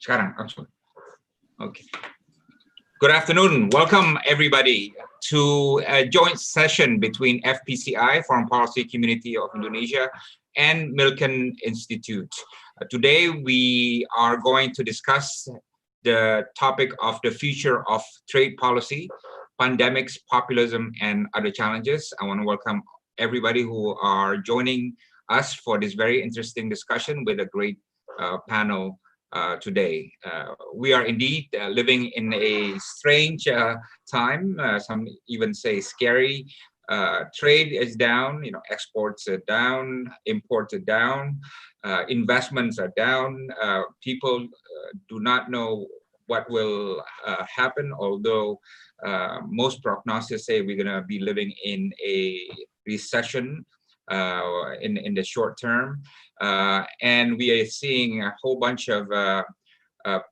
Sekarang, langsung. Okay. Good afternoon. Welcome everybody to a joint session between FPCI, Foreign Policy Community of Indonesia, and Milken Institute. Today we are going to discuss the topic of the future of trade policy, pandemics, populism, and other challenges. I want to welcome everybody who are joining us for this very interesting discussion with a great panel today. We are indeed living in a strange time, some even say scary. Trade is down, exports are down, imports are down, investments are down. People do not know what will happen, although most prognosis say we're going to be living in a recession in the short term. And we are seeing a whole bunch of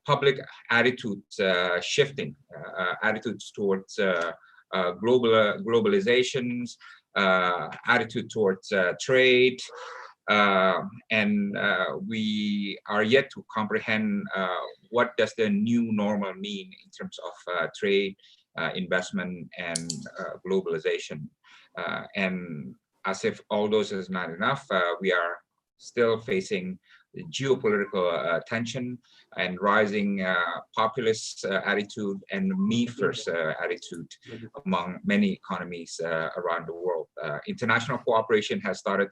public attitudes shifting, attitudes towards globalizations, attitude towards trade, and we are yet to comprehend what does the new normal mean in terms of trade, investment, and globalization. And as if all those is not enough, we are still facing geopolitical tension and rising populist attitude and me-first attitude among many economies around the world. International cooperation has started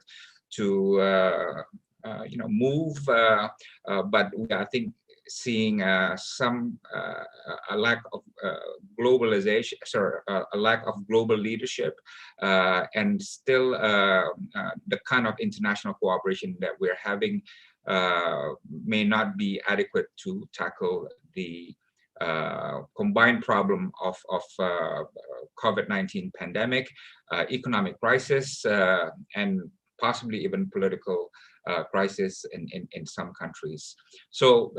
to move, but I think seeing a lack of globalization, a lack of global leadership, and still the kind of international cooperation that we're having may not be adequate to tackle the combined problem of COVID-19 pandemic, economic crisis, and possibly even political crisis in some countries. So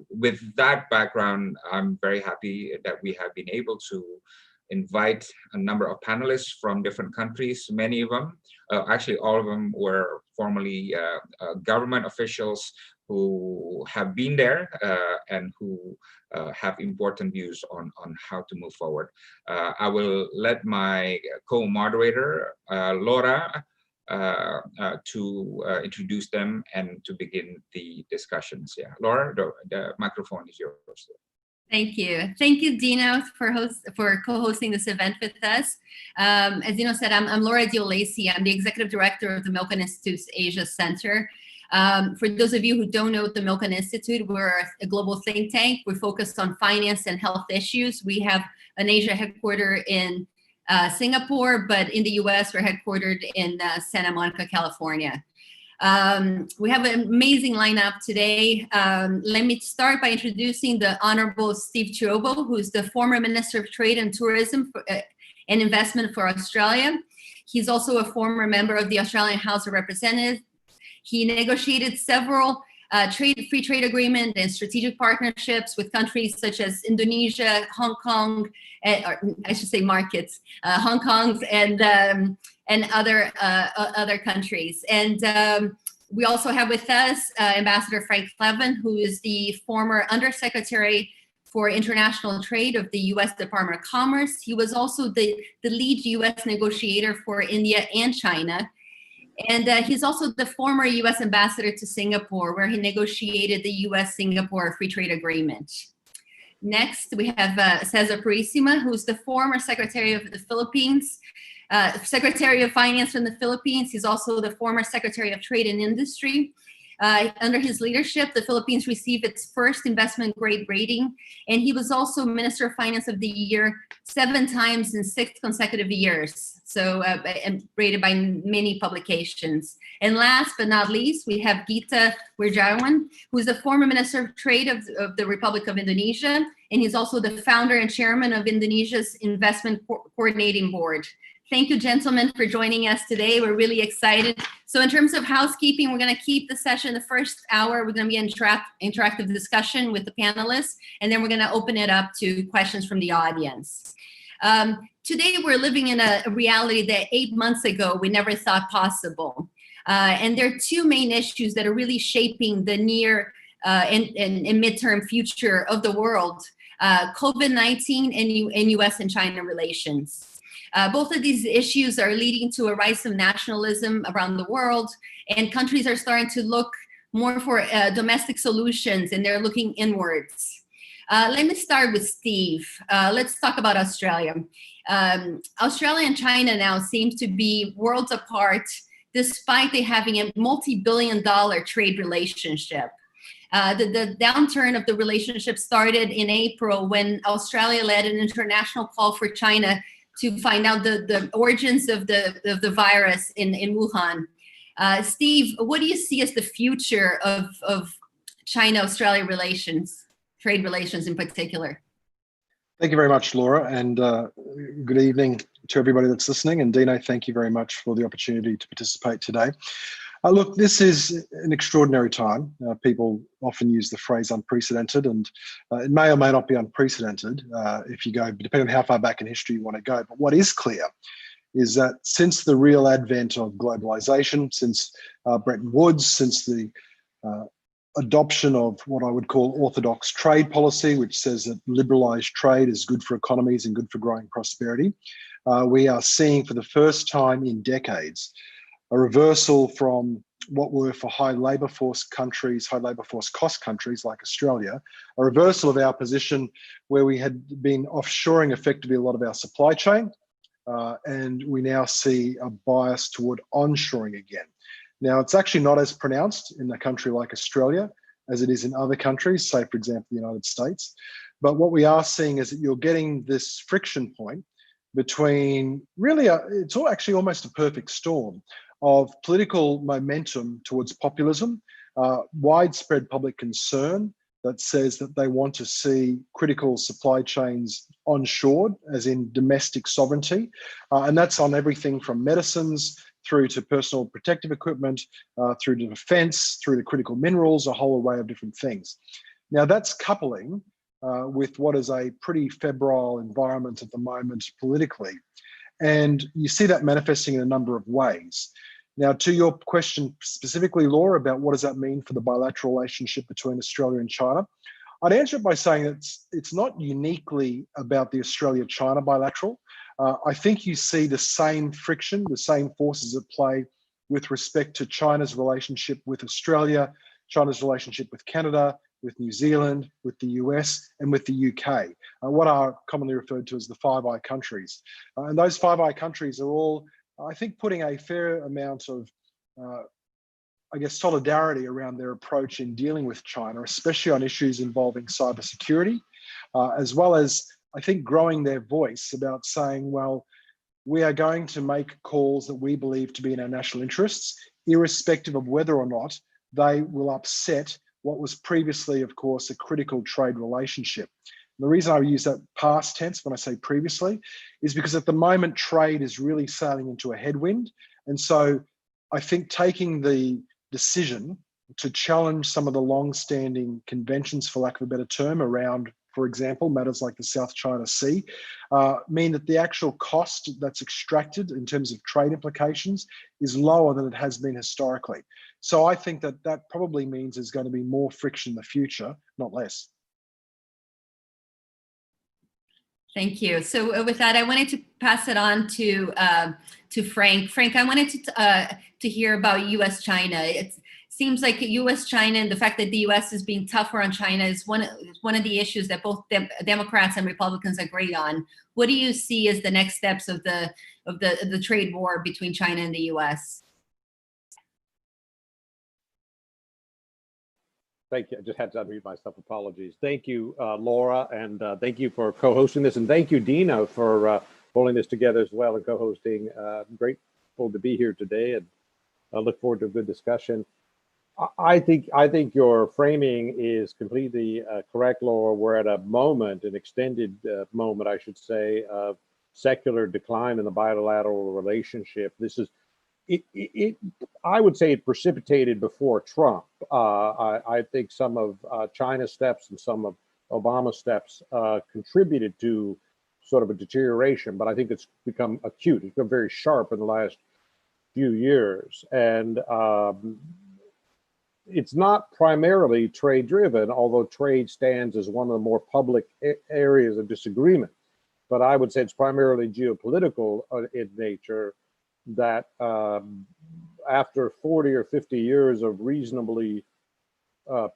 with that background, I'm very happy that we have been able to invite a number of panelists from different countries. Many of them, actually all of them, were formerly government officials who have been there and who have important views on how to move forward. I will let my co-moderator, Laura, to introduce them and to begin the discussions. Yeah, Laura, the microphone is yours. Thank you, Dino, for co-hosting this event with us. As Dino said, I'm Laura Diolesi. I'm the executive director of the Milken Institute's Asia Center. For those of you who don't know the Milken Institute, we're a global think tank. We're focused on finance and health issues. We have an Asia headquarter in Singapore, but in the US, we're headquartered in Santa Monica, California. We have an amazing lineup today. Let me start by introducing the Honorable Steve Chiobo, who's the former Minister of Trade and Tourism and Investment for Australia. He's also a former member of the Australian House of Representatives. He negotiated several free trade agreement and strategic partnerships with countries such as Indonesia, Hong Kong, or I should say markets, Hong Kong and other countries. And we also have with us Ambassador Frank Clevin, who is the former Undersecretary for International Trade of the U.S. Department of Commerce. He was also the lead U.S. negotiator for India and China. And he's also the former U.S. ambassador to Singapore, where he negotiated the U.S.-Singapore Free Trade Agreement. Next, we have Cesar Purísima, who's the former Secretary of the Philippines, Secretary of Finance from the Philippines. He's also the former Secretary of Trade and Industry. Under his leadership, the Philippines received its first investment grade rating, and he was also Minister of Finance of the Year 7 times in 6 consecutive years, so and rated by many publications. And last but not least, we have Gita Wirjawan, who is the former Minister of Trade of the Republic of Indonesia, and he's also the founder and chairman of Indonesia's Investment Coordinating Board. Thank you, gentlemen, for joining us today. We're really excited. So in terms of housekeeping, we're going to keep the session the first hour. We're going to be interactive discussion with the panelists, and then we're going to open it up to questions from the audience. Today, we're living in a reality that 8 months ago, we never thought possible. And there are 2 main issues that are really shaping the near and midterm future of the world, COVID-19 and US and China relations. Both of these issues are leading to a rise of nationalism around the world, and countries are starting to look more for domestic solutions, and they're looking inwards. Let me start with Steve. Let's talk about Australia. Australia and China now seem to be worlds apart, despite they having a multi-billion-dollar trade relationship. The downturn of the relationship started in April when Australia led an international call for China to find out the origins of the virus in Wuhan. Steve, what do you see as the future of China-Australia relations, trade relations in particular? Thank you very much, Laura, and good evening to everybody that's listening. And Dino, thank you very much for the opportunity to participate today. Look, this is an extraordinary time. People often use the phrase unprecedented, and it may or may not be unprecedented if you go, depending on how far back in history you want to go. But what is clear is that since the real advent of globalization, since Bretton Woods, since the adoption of what I would call orthodox trade policy, which says that liberalized trade is good for economies and good for growing prosperity, we are seeing for the first time in decades a reversal from what were for high labour force countries, high labour force cost countries like Australia, a reversal of our position where we had been offshoring effectively a lot of our supply chain, and we now see a bias toward onshoring again. Now, it's actually not as pronounced in a country like Australia as it is in other countries, say, for example, the United States. But what we are seeing is that you're getting this friction point between really, it's all actually almost a perfect storm of political momentum towards populism, widespread public concern that says that they want to see critical supply chains onshored, as in domestic sovereignty. And that's on everything from medicines through to personal protective equipment, through to defense, through to critical minerals, a whole array of different things. Now that's coupling with what is a pretty febrile environment at the moment politically. And you see that manifesting in a number of ways. Now, to your question specifically, Laura, about what does that mean for the bilateral relationship between Australia and China, I'd answer it by saying that it's not uniquely about the Australia-China bilateral. I think you see the same friction, the same forces at play with respect to China's relationship with Australia, China's relationship with Canada, with New Zealand, with the US, and with the UK, what are commonly referred to as the Five Eye countries. And those Five Eye countries are all, I think, putting a fair amount of, I guess, solidarity around their approach in dealing with China, especially on issues involving cybersecurity, as well as, I think, growing their voice about saying, well, we are going to make calls that we believe to be in our national interests, irrespective of whether or not they will upset what was previously, of course, a critical trade relationship. And the reason I use that past tense when I say previously is because at the moment, trade is really sailing into a headwind. And so I think taking the decision to challenge some of the long-standing conventions, for lack of a better term, around, for example, matters like the South China Sea, mean that the actual cost that's extracted in terms of trade implications is lower than it has been historically. So I think that that probably means there's going to be more friction in the future, not less. Thank you. So with that, I wanted to pass it on to Frank. Frank, I wanted to hear about U.S.-China. It seems like U.S.-China and the fact that the U.S. is being tougher on China is one of the issues that both Democrats and Republicans agree on. What do you see as the next steps of the trade war between China and the U.S.? Thank you. I just had to unmute myself. Apologies. Thank you, Laura, and thank you for co-hosting this, and thank you, Dino, for pulling this together as well and co-hosting. Grateful to be here today, and I look forward to a good discussion. I think your framing is completely correct, Laura. We're at a moment, an extended moment, I should say, of secular decline in the bilateral relationship. This is I would say it precipitated before Trump. I think some of China's steps and some of Obama's steps contributed to sort of a deterioration, but I think it's become acute. It's become very sharp in the last few years. And it's not primarily trade driven, although trade stands as one of the more public areas of disagreement. But I would say it's primarily geopolitical in nature, that after 40 or 50 years of reasonably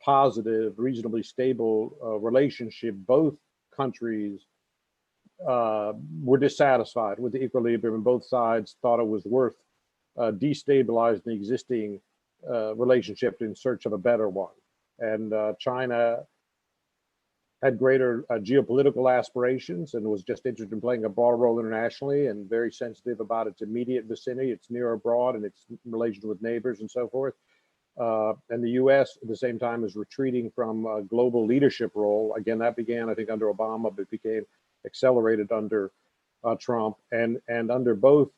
positive, reasonably stable relationship, both countries were dissatisfied with the equilibrium, and both sides thought it was worth destabilizing the existing relationship in search of a better one. And China had greater geopolitical aspirations and was just interested in playing a broader role internationally, and very sensitive about its immediate vicinity, its near abroad, and its relations with neighbors and so forth. And the U.S. at the same time is retreating from a global leadership role. Again, that began, I think, under Obama, but became accelerated under Trump. And under both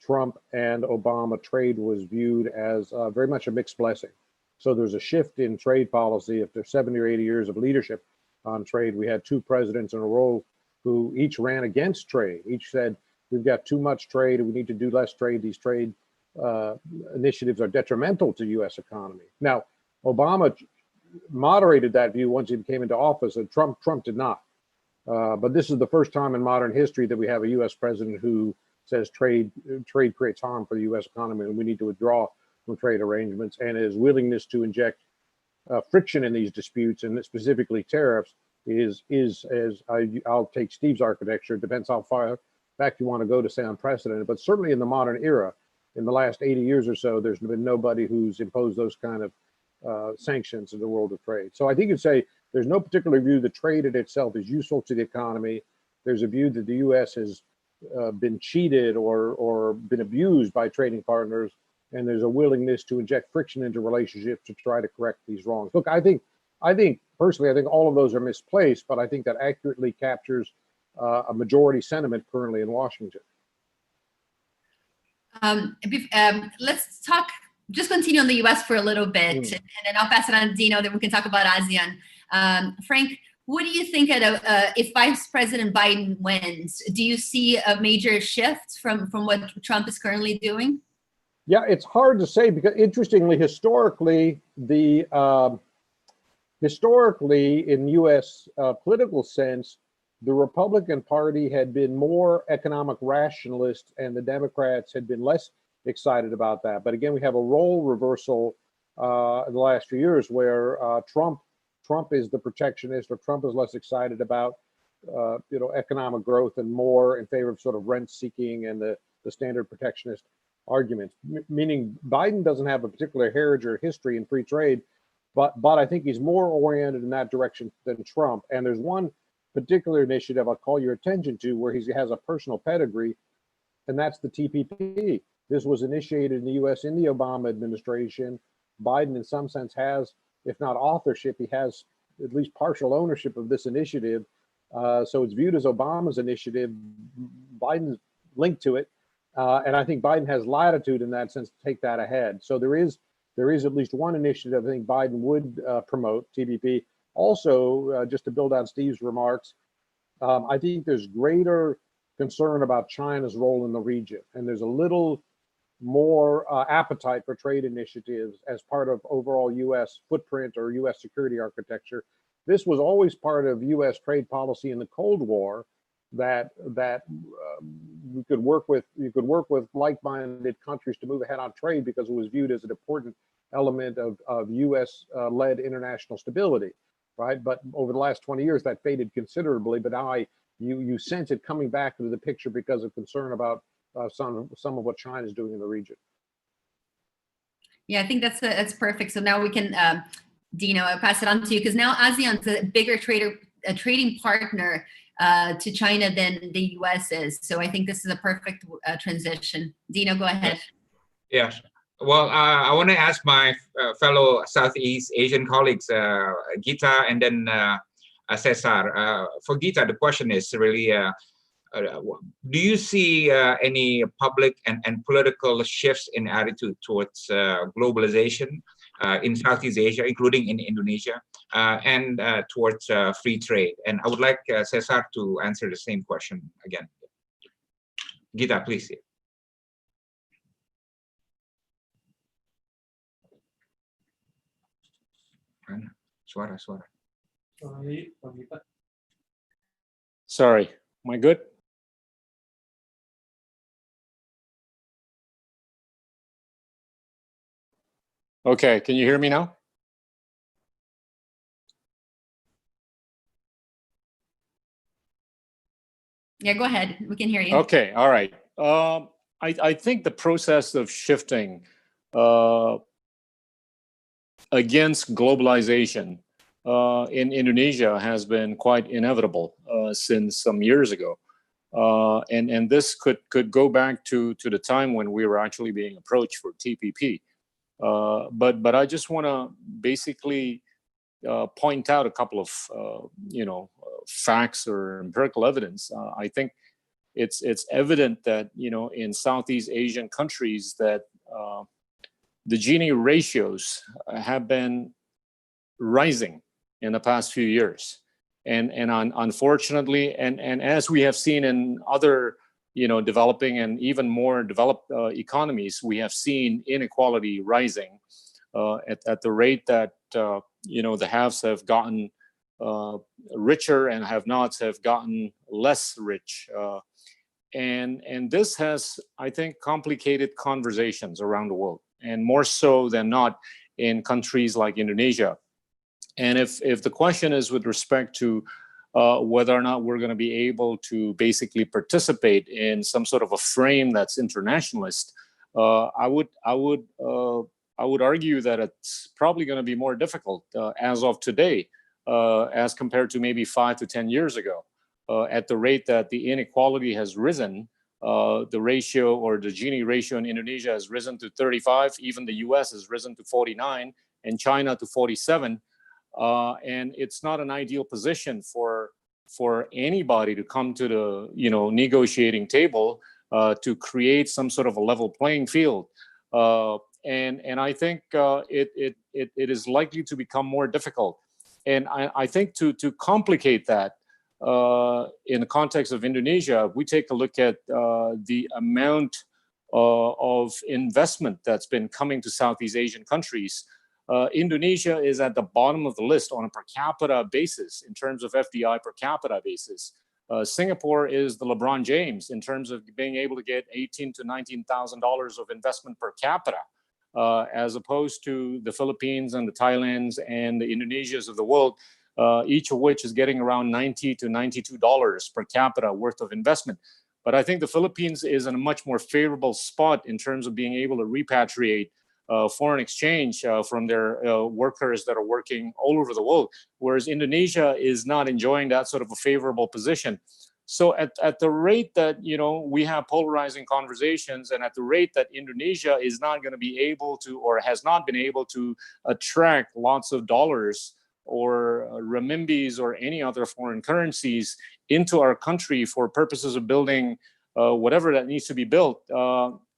Trump and Obama, trade was viewed as very much a mixed blessing. So there's a shift in trade policy. After 70 or 80 years of leadership on trade, we had two presidents in a row who each ran against trade. Each said, we've got too much trade and we need to do less trade. These trade initiatives are detrimental to U.S. economy. Now, Obama moderated that view once he came into office, and Trump did not. But this is the first time in modern history that we have a U.S. president who says trade creates harm for the U.S. economy, and we need to withdraw from trade arrangements, and his willingness to inject friction in these disputes, and specifically tariffs, is as I'll take Steve's architecture. It depends how far back you want to go to say unprecedented, but certainly in the modern era, in the last 80 years or so, there's been nobody who's imposed those kind of sanctions in the world of trade. So I think you'd say there's no particular view that trade in itself is useful to the economy. There's a view that the U.S. has been cheated or been abused by trading partners, and there's a willingness to inject friction into relationships to try to correct these wrongs. Look, I think personally, I think all of those are misplaced, but I think that accurately captures a majority sentiment currently in Washington. Let's talk, just continue on the US for a little bit, and then I'll pass it on to Dino, then we can talk about ASEAN. Frank, what do you think if Vice President Biden wins? Do you see a major shift from what Trump is currently doing? Yeah, it's hard to say, because interestingly, historically in U.S. Political sense, the Republican Party had been more economic rationalist, and the Democrats had been less excited about that. But again, we have a role reversal in the last few years, where Trump is the protectionist, or Trump is less excited about economic growth and more in favor of sort of rent seeking and the standard protectionist arguments. Meaning Biden doesn't have a particular heritage or history in free trade, but I think he's more oriented in that direction than Trump. And there's one particular initiative I'll call your attention to where he has a personal pedigree, and that's the TPP. This was initiated in the U.S. in the Obama administration. Biden, in some sense, has, if not authorship, he has at least partial ownership of this initiative. So it's viewed as Obama's initiative. Biden's linked to it. And I think Biden has latitude in that sense to take that ahead. So there is at least one initiative I think Biden would promote, TPP. Also, just to build on Steve's remarks, I think there's greater concern about China's role in the region, and there's a little more appetite for trade initiatives as part of overall U.S. footprint or U.S. security architecture. This was always part of U.S. trade policy in the Cold War, that you could work with like-minded countries to move ahead on trade, because it was viewed as an important element of U.S. led international stability, right? But over the last 20 years, that faded considerably. But now you sense it coming back into the picture because of concern about some of what China is doing in the region. Yeah, I think that's perfect. So now we can, Dino, I'll pass it on to you, because now ASEAN's a bigger trading partner to China than the U.S. is. So I think this is a perfect transition. Dino, go ahead. Yes. Well, I want to ask my fellow Southeast Asian colleagues, Gita and then Cesar. For Gita, the question is really, do you see any public and political shifts in attitude towards globalization in Southeast Asia, including in Indonesia, and towards free trade? And I would like Cesar to answer the same question again. Gita, please. Mana? Suara. Sorry, am I good? Okay, can you hear me now? Yeah, go ahead. We can hear you. Okay, all right. I think the process of shifting against globalization in Indonesia has been quite inevitable since some years ago. And this could go back to the time when we were actually being approached for TPP. But I just want to basically point out a couple of facts or empirical evidence. I think it's evident that in Southeast Asian countries that the Gini ratios have been rising in the past few years, and unfortunately, and as we have seen in other developing and even more developed economies, we have seen inequality rising at the rate that the haves have gotten richer and have-nots have gotten less rich. And this has, I think, complicated conversations around the world, and more so than not in countries like Indonesia. And if the question is with respect to whether or not we're going to be able to basically participate in some sort of a frame that's internationalist, I would argue that it's probably going to be more difficult as of today, as compared to maybe 5 to 10 years ago. At the rate that the inequality has risen, the ratio or the Gini ratio in Indonesia has risen to 35. Even the US has risen to 49, and China to 47. And it's not an ideal position for anybody to come to the negotiating table to create some sort of a level playing field. And I think it is likely to become more difficult. And I think to complicate that, in the context of Indonesia, we take a look at the amount of investment that's been coming to Southeast Asian countries. Indonesia is at the bottom of the list on a per capita basis in terms of FDI per capita basis. Singapore is the LeBron James in terms of being able to get $18,000 to $19,000 of investment per capita, as opposed to the Philippines and the Thailands and the Indonesias of the world, each of which is getting around $90 to $92 per capita worth of investment. But I think the Philippines is in a much more favorable spot in terms of being able to repatriate foreign exchange from their workers that are working all over the world, whereas Indonesia is not enjoying that sort of a favorable position. So at the rate that we have polarizing conversations, and at the rate that Indonesia is not going to be able to, or has not been able to, attract lots of dollars or renminbis or any other foreign currencies into our country for purposes of building whatever that needs to be built,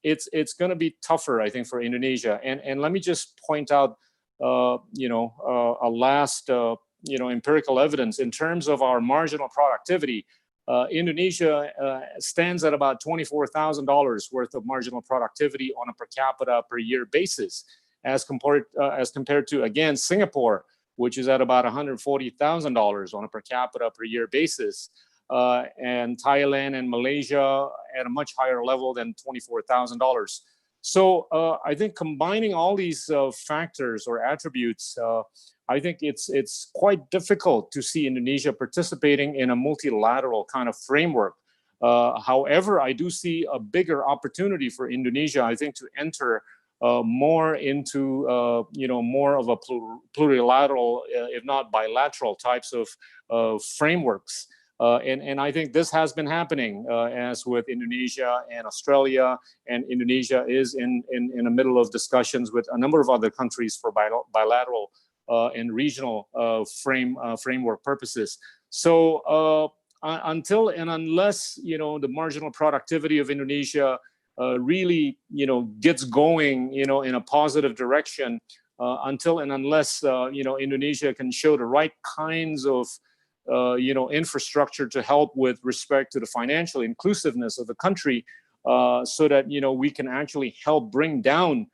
it's going to be tougher, I think, for Indonesia. And let me just point out, a last, empirical evidence in terms of our marginal productivity. Indonesia stands at about $24,000 worth of marginal productivity on a per capita per year basis, as compared to, again, Singapore, which is at about $140,000 on a per capita per year basis, and Thailand and Malaysia at a much higher level than $24,000. So I think combining all these factors or attributes, I think it's quite difficult to see Indonesia participating in a multilateral kind of framework. However, I do see a bigger opportunity for Indonesia, I think, to enter more into more of a plurilateral, if not bilateral, types of frameworks. And I think this has been happening, as with Indonesia and Australia, and Indonesia is in the middle of discussions with a number of other countries for bilateral and regional framework purposes. So until and unless the marginal productivity of Indonesia really gets going in a positive direction, until and unless Indonesia can show the right kinds of infrastructure to help with respect to the financial inclusiveness of the country, so that we can actually help bring down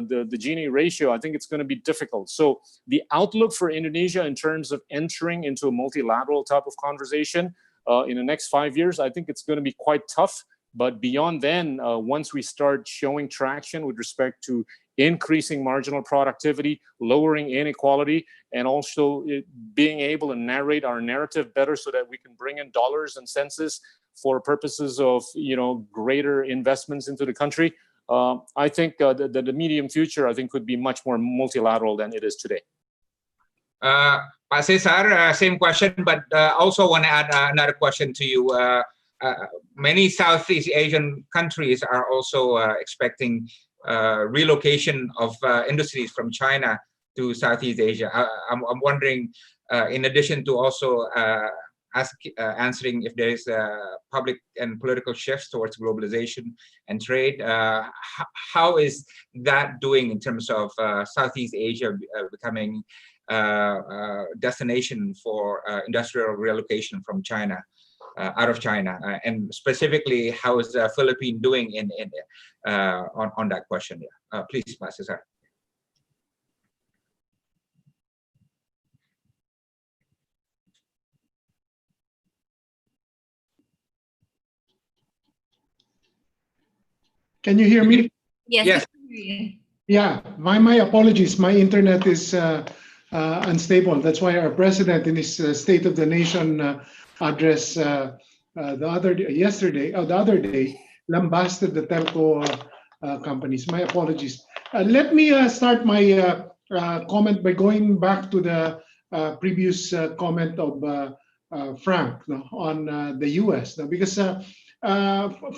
the Gini ratio, I think it's going to be difficult. So the outlook for Indonesia in terms of entering into a multilateral type of conversation in the next 5 years, I think it's going to be quite tough. But beyond then, once we start showing traction with respect to increasing marginal productivity, lowering inequality, and also being able to narrate our narrative better so that we can bring in dollars and census for purposes of greater investments into the country, I think the medium future, I think, could be much more multilateral than it is today. Pak Cesar, same question, but also want to add another question to you. Many Southeast Asian countries are also expecting relocation of industries from China to Southeast Asia. I'm wondering, in addition to also answering if there is public and political shifts towards globalization and trade, how is that doing in terms of Southeast Asia becoming a destination for industrial relocation from China? Out of China, and specifically, how is the Philippines doing on that question? Yeah, please, Pak Cesar. Can you hear me? Yes. Yes. Yeah, my apologies. My internet is unstable. That's why our president, in his State of the Nation address the other day, lambasted the telco companies. My apologies. Let me start my comment by going back to the previous comment of Frank on the US, because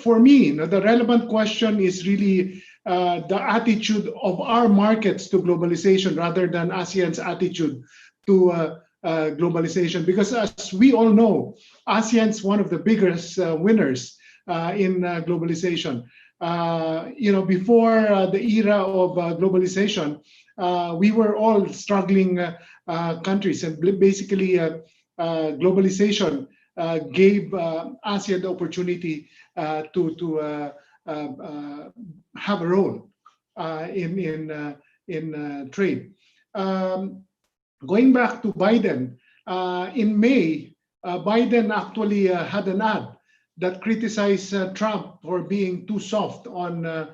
for me, the relevant question is really the attitude of our markets to globalization rather than ASEAN's attitude to globalization, because as we all know, ASEAN's one of the biggest winners in globalization. Before the era of globalization, we were all struggling countries, and basically globalization gave ASEAN the opportunity to have a role in trade. Going back to Biden, in May, Biden actually had an ad that criticized Trump for being too soft on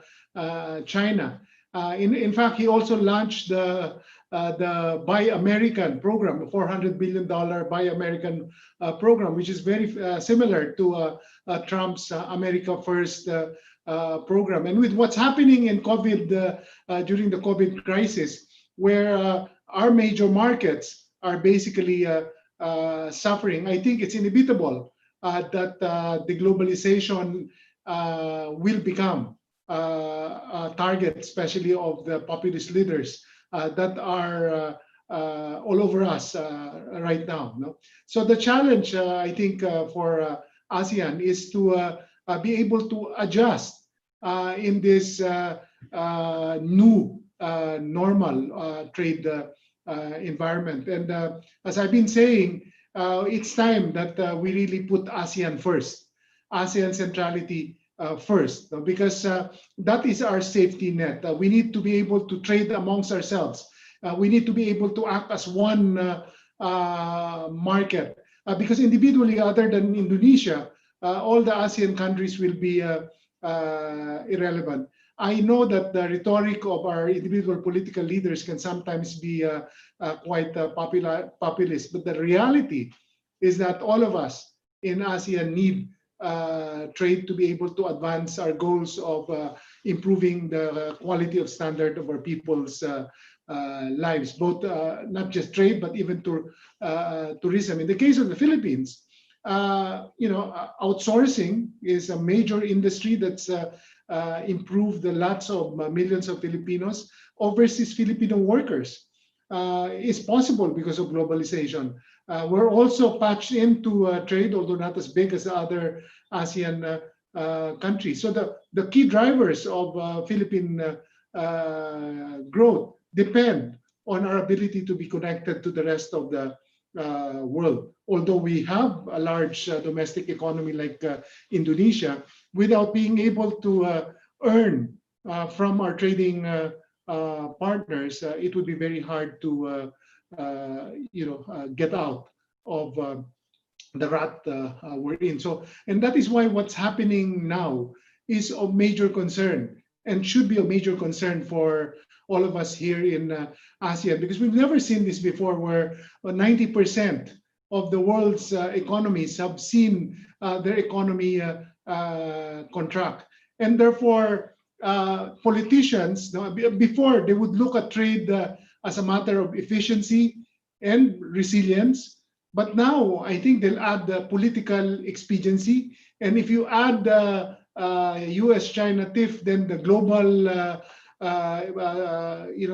China. In fact, he also launched the Buy American program, a $400 billion Buy American program, which is very similar to Trump's America First program. And with what's happening in COVID during the COVID crisis, where our major markets are basically suffering, I think it's inevitable that the globalization will become a target, especially of the populist leaders that are all over us right now. No? So the challenge, I think, for ASEAN is to be able to adjust in this new normal trade environment. And as I've been saying, it's time that we really put ASEAN first, ASEAN centrality first, because that is our safety net. We need to be able to trade amongst ourselves. We need to be able to act as one market, because individually, other than Indonesia, all the ASEAN countries will be irrelevant. I know that the rhetoric of our individual political leaders can sometimes be quite populist, but the reality is that all of us in ASEAN need trade to be able to advance our goals of improving the quality of standard of our people's lives, both not just trade, but even to tourism. In the case of the Philippines, outsourcing is a major industry that's improved the lots of millions of Filipinos. Overseas Filipino workers is possible because of globalization. We're also patched into trade, although not as big as other ASEAN countries. So the key drivers of Philippine growth depend on our ability to be connected to the rest of the world. Although we have a large domestic economy like Indonesia, without being able to earn from our trading partners, it would be very hard to get out of the rut we're in. So, and that is why what's happening now is of major concern and should be a major concern for all of us here in ASEAN, because we've never seen this before, where 90% of the world's economies have seen their economy contract. And therefore, politicians, before they would look at trade as a matter of efficiency and resilience, but now I think they'll add the political expediency. And if you add the US-China TIF, then the global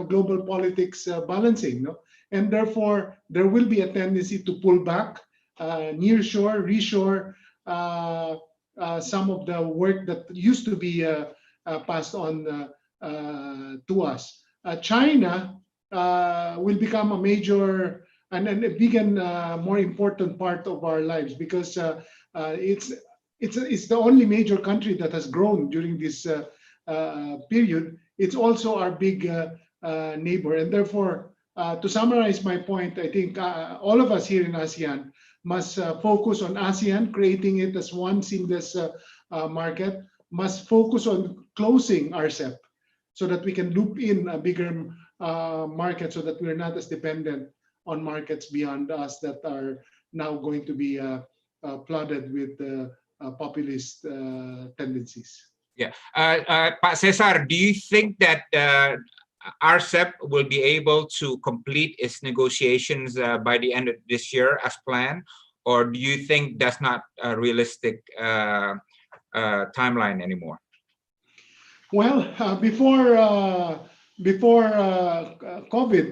global politics balancing, no? And therefore there will be a tendency to pull back, nearshore, reshore some of the work that used to be passed on to us. China will become a major and a big and more important part of our lives, because it's the only major country that has grown during this period. It's also our big neighbor, and therefore, to summarize my point, I think all of us here in ASEAN must focus on ASEAN, creating it as one seamless market, must focus on closing RCEP so that we can loop in a bigger market, so that we're not as dependent on markets beyond us that are now going to be flooded with populist tendencies. Yeah. Pak Cesar, do you think that RCEP will be able to complete its negotiations by the end of this year as planned? Or do you think that's not a realistic timeline anymore? Well, before COVID,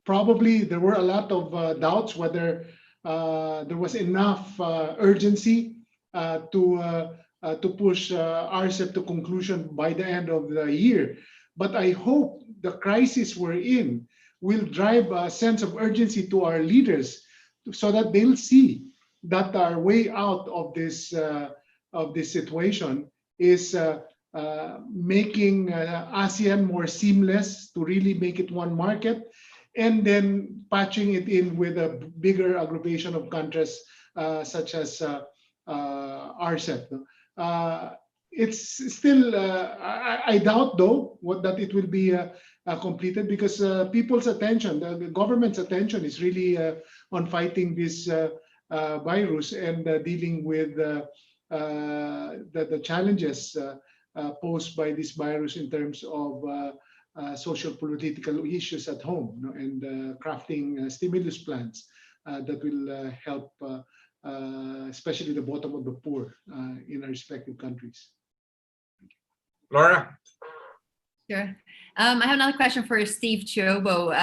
probably there were a lot of doubts whether there was enough urgency to push RCEP to conclusion by the end of the year. But I hope the crisis we're in will drive a sense of urgency to our leaders, so that they'll see that our way out of this situation is making ASEAN more seamless, to really make it one market, and then patching it in with a bigger aggregation of countries such as RCEP. It's still, I doubt though, that it will be completed, because people's attention, the government's attention is really on fighting this virus and dealing with the challenges posed by this virus in terms of social political issues at home, you know, and crafting stimulus plans that will help especially the bottom of the poor in our respective countries. Laura? Sure. I have another question for Steve Chiobo.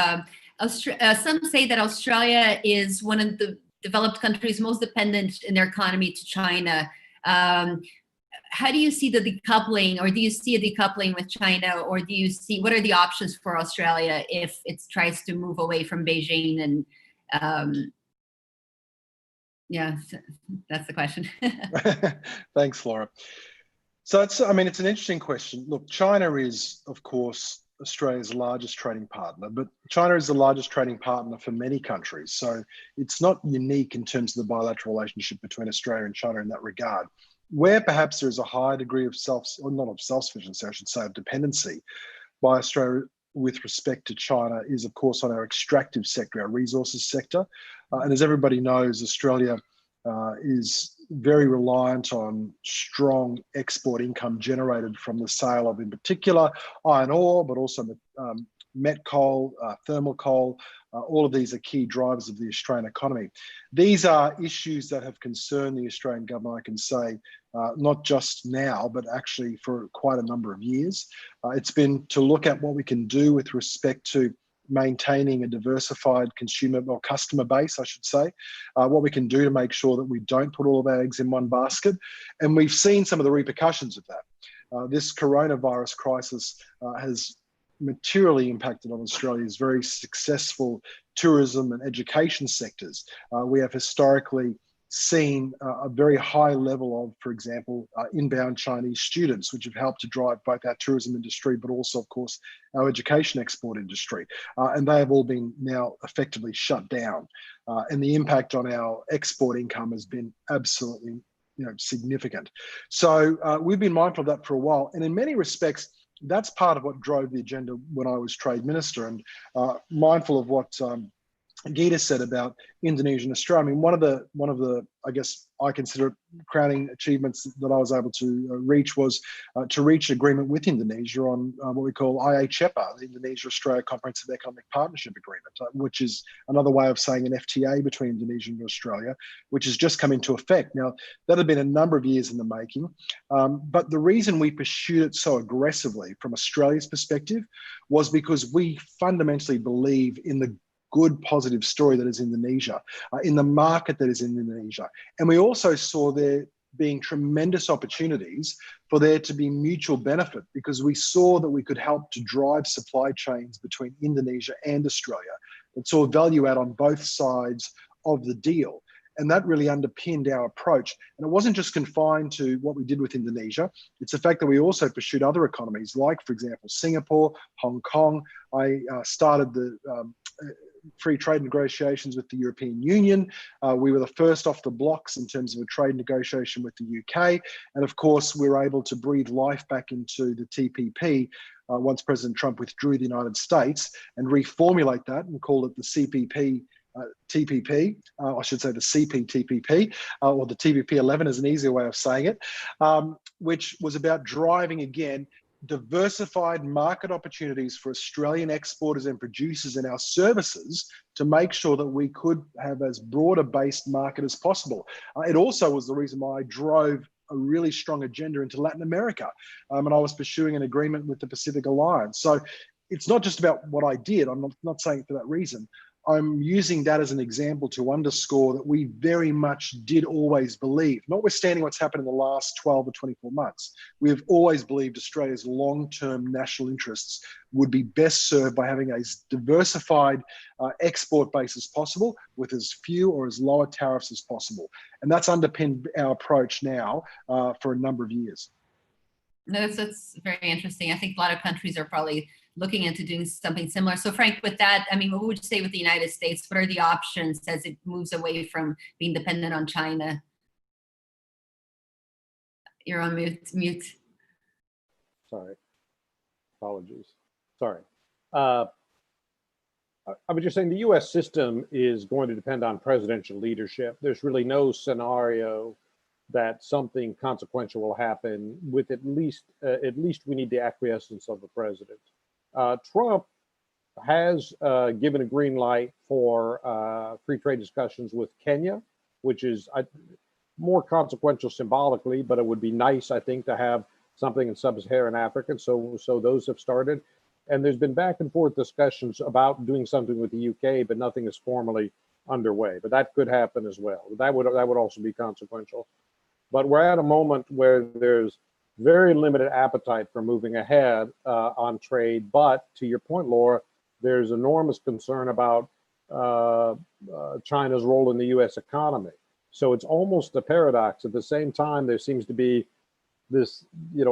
Some say that Australia is one of the developed countries most dependent in their economy to China. How do you see the decoupling, or do you see a decoupling with China, or do you see, what are the options for Australia if it tries to move away from Beijing? And yeah, that's the question. Thanks, Laura. So it's an interesting question. Look, China is, of course, Australia's largest trading partner, but China is the largest trading partner for many countries. So it's not unique in terms of the bilateral relationship between Australia and China in that regard. Where perhaps there is a high degree of self-sufficiency, I should say, of dependency by Australia with respect to China is, of course, on our extractive sector, our resources sector. And as everybody knows, Australia is very reliant on strong export income generated from the sale of, in particular, iron ore, but also met coal, thermal coal. All of these are key drivers of the Australian economy. These are issues that have concerned the Australian government, I can say, not just now, but actually for quite a number of years. It's been to look at what we can do with respect to maintaining a diversified consumer or customer base, I should say, what we can do to make sure that we don't put all of our eggs in one basket. And we've seen some of the repercussions of that. This coronavirus crisis has materially impacted on Australia's very successful tourism and education sectors. We have historically seen a very high level of, for example, inbound Chinese students, which have helped to drive both our tourism industry, but also, of course, our education export industry. And they have all been now effectively shut down. And the impact on our export income has been absolutely, significant. So we've been mindful of that for a while. And in many respects, that's part of what drove the agenda when I was trade minister, and mindful of what Gita said about Indonesia and Australia. I mean, one of the I guess I consider crowning achievements that I was able to reach was to reach agreement with Indonesia on what we call IHEPA, the Indonesia-Australia Comprehensive Economic Partnership Agreement, which is another way of saying an FTA between Indonesia and Australia, which has just come into effect. Now, that had been a number of years in the making, but the reason we pursued it so aggressively from Australia's perspective was because we fundamentally believe in the good, positive story that is Indonesia, in the market that is in Indonesia. And we also saw there being tremendous opportunities for there to be mutual benefit, because we saw that we could help to drive supply chains between Indonesia and Australia that saw value add on both sides of the deal. And that really underpinned our approach. And it wasn't just confined to what we did with Indonesia. It's the fact that we also pursued other economies, like, for example, Singapore, Hong Kong. I started the free trade negotiations with the European Union. We were the first off the blocks in terms of a trade negotiation with the UK. And of course, we were able to breathe life back into the TPP once President Trump withdrew the United States, and reformulate that and call it the CPP TPP, I should say the CPTPP, or the TPP-11 is an easier way of saying it, which was about driving, again, diversified market opportunities for Australian exporters and producers in our services to make sure that we could have as broad a based market as possible. It also was the reason why I drove a really strong agenda into Latin America, and I was pursuing an agreement with the Pacific Alliance. So it's not just about what I did. I'm not saying it for that reason. I'm using that as an example to underscore that we very much did always believe, notwithstanding what's happened in the last 12 or 24 months, we have always believed Australia's long-term national interests would be best served by having a diversified export base as possible, with as few or as lower tariffs as possible. And that's underpinned our approach now for a number of years. That's very interesting. I think a lot of countries are probably looking into doing something similar. So Frank, with that, I mean, what would you say with the United States? What are the options as it moves away from being dependent on China? You're on mute. Sorry, apologies. Sorry. I was just saying the US system is going to depend on presidential leadership. There's really no scenario that something consequential will happen with at least we need the acquiescence of the president. Trump has given a green light for free trade discussions with Kenya, which is more consequential symbolically, but it would be nice, I think, to have something in sub-Saharan Africa. So those have started. And there's been back and forth discussions about doing something with the UK, but nothing is formally underway. But that could happen as well. That would also be consequential. But we're at a moment where there's very limited appetite for moving ahead on trade. But to your point, Laura, there's enormous concern about China's role in the US economy. So it's almost a paradox. At the same time, there seems to be this,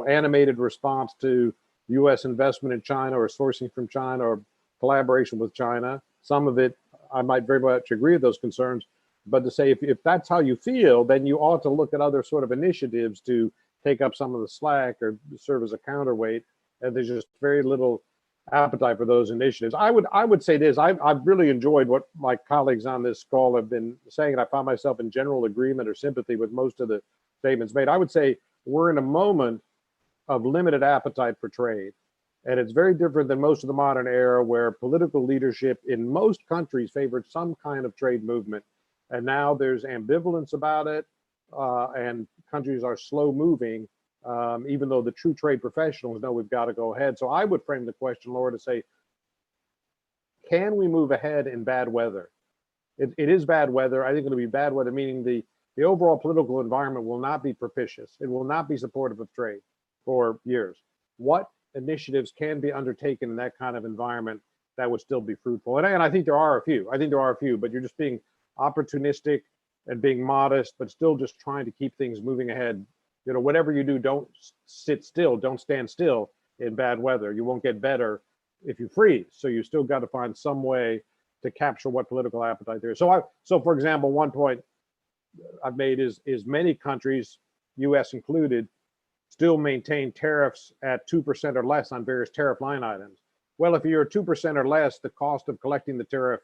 animated response to US investment in China or sourcing from China or collaboration with China. Some of it, I might very much agree with those concerns. But to say, if that's how you feel, then you ought to look at other sort of initiatives to take up some of the slack or serve as a counterweight. And there's just very little appetite for those initiatives. I would say this, I've really enjoyed what my colleagues on this call have been saying, and I found myself in general agreement or sympathy with most of the statements made. I would say we're in a moment of limited appetite for trade. And it's very different than most of the modern era, where political leadership in most countries favored some kind of trade movement. And now there's ambivalence about it, and countries are slow moving, even though the true trade professionals know we've got to go ahead. So I would frame the question, Laura, to say, can we move ahead in bad weather? It is bad weather. I think it'll be bad weather, meaning the overall political environment will not be propitious. It will not be supportive of trade for years. What initiatives can be undertaken in that kind of environment that would still be fruitful? And I think there are a few. But you're just being opportunistic and being modest, but still just trying to keep things moving ahead. You know, whatever you do, don't sit still, don't stand still in bad weather. You won't get better if you freeze. So you still got to find some way to capture what political appetite there is. So for example, one point I've made is many countries, US included, still maintain tariffs at 2% or less on various tariff line items. Well, if you're 2% or less, the cost of collecting the tariff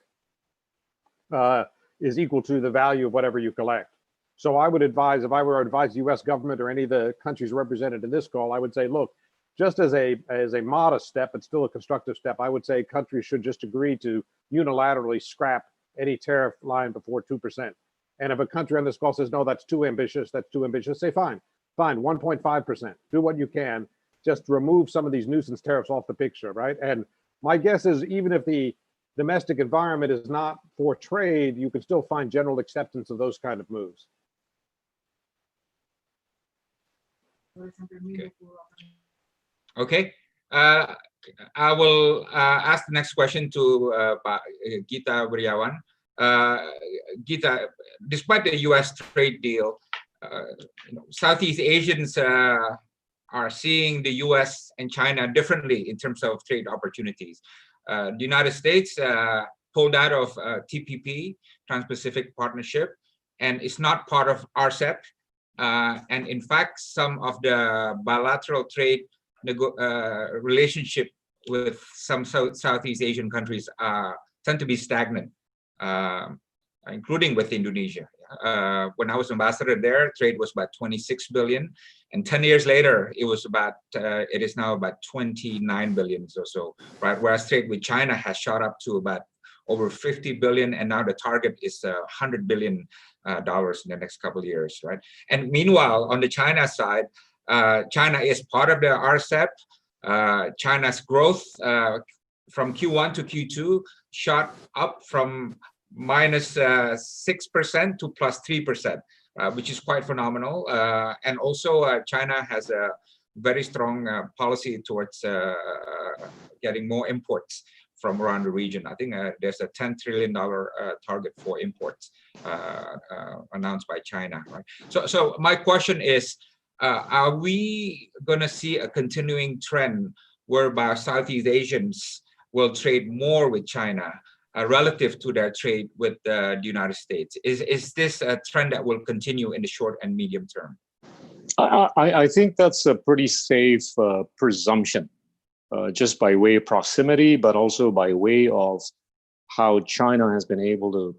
is equal to the value of whatever you collect. So I would advise, if I were to advise the US government or any of the countries represented in this call, I would say, look, just as a modest step, but still a constructive step, I would say countries should just agree to unilaterally scrap any tariff line before 2%. And if a country on this call says, no, that's too ambitious, say fine, 1.5%, do what you can, just remove some of these nuisance tariffs off the picture, right? And my guess is even if the domestic environment is not for trade, you can still find general acceptance of those kind of moves. Okay. I will ask the next question to Gita Wiriawan. Gita, despite the U.S. trade deal, Southeast Asians are seeing the U.S. and China differently in terms of trade opportunities. The United States pulled out of TPP, Trans-Pacific Partnership, and it's not part of RCEP. And in fact, some of the bilateral trade relationship with some Southeast Asian countries tend to be stagnant, including with Indonesia. When I was ambassador there, trade was about 26 billion, and 10 years later, it is now about 29 billion or so, right? Whereas trade with China has shot up to about over 50 billion, and now the target is $100 billion in the next couple of years, right? And meanwhile, on the China side, China is part of the RCEP. China's growth from Q1 to Q2 shot up from -6% to +3%, which is quite phenomenal. And also, China has a very strong policy towards getting more imports from around the region. I think there's a $10 trillion target for imports announced by China, right? So my question is, are we going to see a continuing trend whereby Southeast Asians will trade more with China relative to their trade with the United States? Is this a trend that will continue in the short and medium term? I think that's a pretty safe presumption, just by way of proximity, but also by way of how China has been able to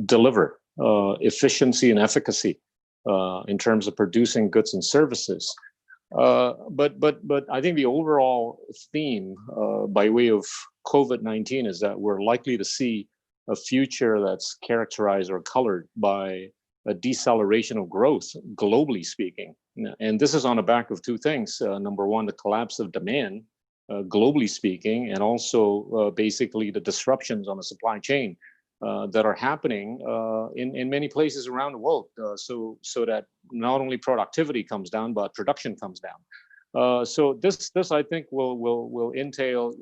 deliver efficiency and efficacy in terms of producing goods and services. But I think the overall theme by way of COVID-19 is that we're likely to see a future that's characterized or colored by a deceleration of growth, globally speaking. And this is on the back of two things. Number one, the collapse of demand, globally speaking, and also basically the disruptions on the supply chain that are happening in many places around the world, so that not only productivity comes down, but production comes down. So this I think will entail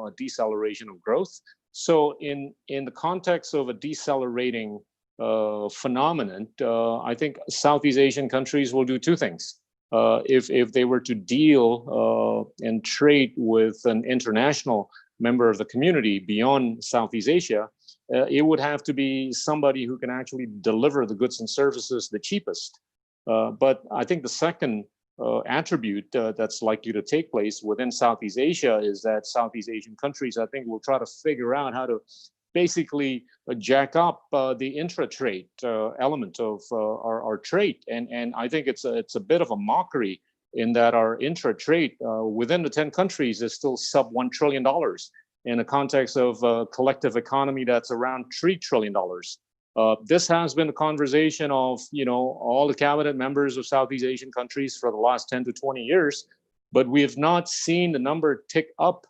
a deceleration of growth. So in the context of a decelerating phenomenon, I think Southeast Asian countries will do two things. If they were to deal and trade with an international member of the community beyond Southeast Asia, it would have to be somebody who can actually deliver the goods and services the cheapest. But I think the second attribute that's likely to take place within Southeast Asia is that Southeast Asian countries, I think, will try to figure out how to basically jack up the intra-trade element of our trade. And I think it's a bit of a mockery in that our intra-trade within the 10 countries is still sub $1 trillion in the context of a collective economy that's around $3 trillion. This has been a conversation of, all the cabinet members of Southeast Asian countries for the last 10 to 20 years, but we have not seen the number tick up,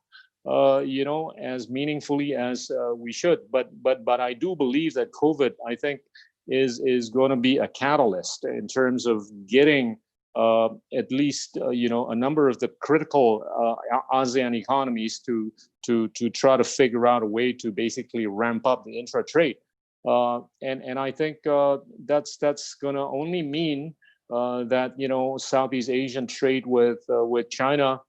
as meaningfully as we should. But I do believe that COVID, I think, is going to be a catalyst in terms of getting at least a number of the critical ASEAN economies to try to figure out a way to basically ramp up the intra-trade. And I think that's going to only mean that Southeast Asian trade with China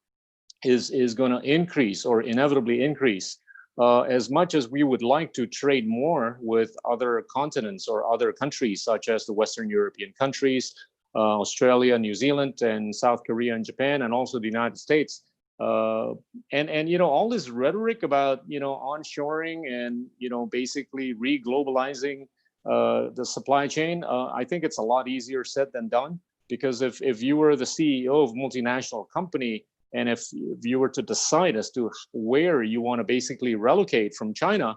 is going to increase or inevitably increase. As much as we would like to trade more with other continents or other countries, such as the Western European countries, Australia, New Zealand, and South Korea and Japan, and also the United States. And all this rhetoric about onshoring and basically re-globalizing the supply chain, I think it's a lot easier said than done, because if you were the CEO of a multinational company, and if you were to decide as to where you want to basically relocate from China,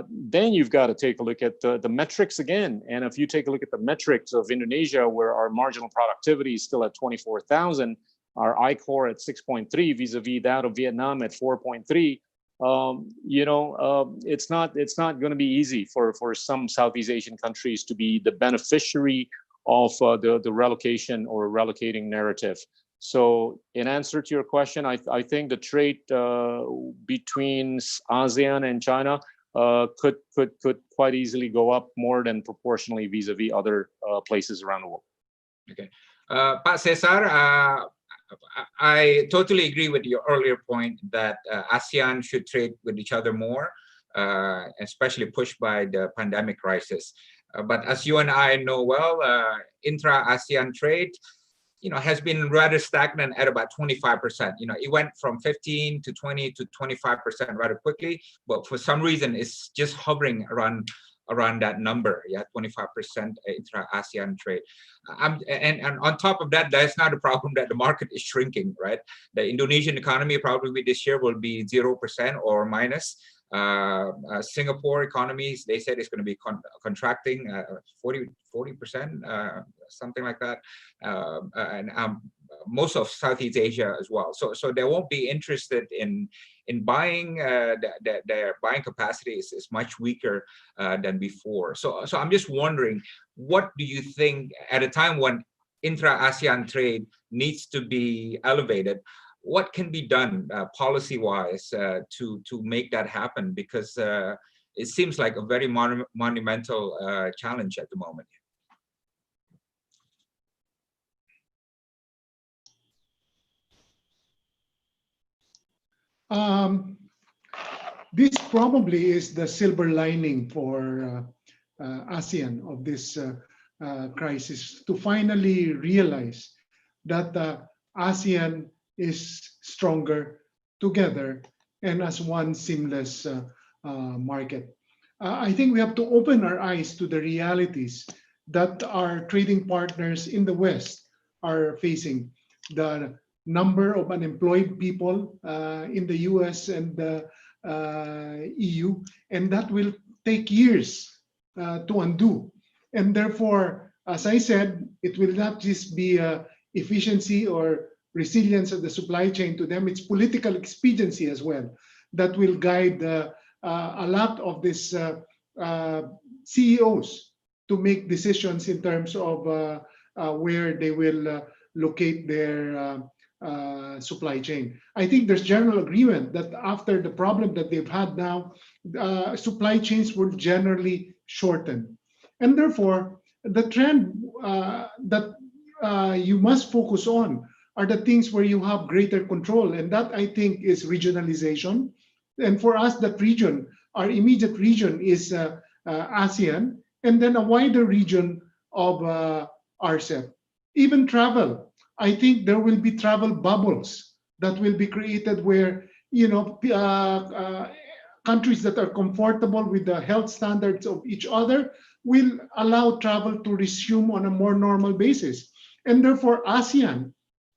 then you've got to take a look at the metrics again. And if you take a look at the metrics of Indonesia, where our marginal productivity is still at 24,000, our I-core at 6.3 vis-a-vis that of Vietnam at 4.3, it's not going to be easy for some Southeast Asian countries to be the beneficiary of the relocation or relocating narrative. So in answer to your question, I think the trade between ASEAN and China could quite easily go up more than proportionally vis-a-vis other places around the world. Okay, Pak Cesar, I totally agree with your earlier point that ASEAN should trade with each other more, especially pushed by the pandemic crisis. But as you and I know well, Intra ASEAN trade, has been rather stagnant at about 25%. It went from 15 to 20 to 25% rather quickly, but for some reason it's just hovering around that number. Yeah, 25% intra-ASEAN trade. And on top of that, that's not a problem that the market is shrinking, right? The Indonesian economy probably this year will be 0% or minus. Singapore economies, they said it's going to be contracting 40%, something like that, and most of Southeast Asia as well. So they won't be interested in buying. Their buying capacity is much weaker than before. So I'm just wondering, what do you think at a time when intra-ASEAN trade needs to be elevated? What can be done policy-wise to make that happen? Because it seems like a very monumental challenge at the moment. This probably is the silver lining for ASEAN of this crisis, to finally realize that ASEAN is stronger together and as one seamless market. I think we have to open our eyes to the realities that our trading partners in the West are facing. The number of unemployed people in the US and the EU, and that will take years to undo. And therefore, as I said, it will not just be efficiency or resilience of the supply chain to them, it's political expediency as well that will guide a lot of these CEOs to make decisions in terms of where they will locate their supply chain. I think there's general agreement that after the problem that they've had now, supply chains will generally shorten. And therefore, the trend that you must focus on are the things where you have greater control. And that, I think, is regionalization. And for us, that region, our immediate region is ASEAN, and then a wider region of RCEP. Even travel. I think there will be travel bubbles that will be created where, countries that are comfortable with the health standards of each other will allow travel to resume on a more normal basis. And therefore, ASEAN,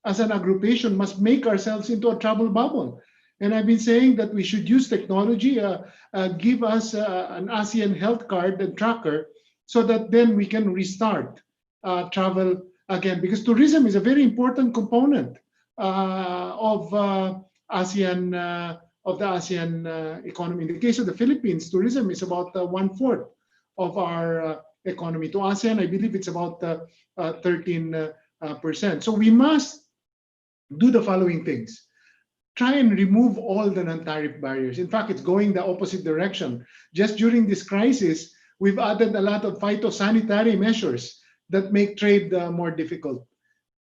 as an aggregation, must make ourselves into a travel bubble. And I've been saying that we should use technology, give us an ASEAN health card and tracker, so that then we can restart travel again, because tourism is a very important component of ASEAN, of the ASEAN economy. In the case of the Philippines, tourism is about 1/4 of our economy. To ASEAN, I believe it's about 13%. So we must do the following things. Try and remove all the non-tariff barriers. In fact, it's going the opposite direction. Just during this crisis, We've added a lot of phytosanitary measures that make trade more difficult.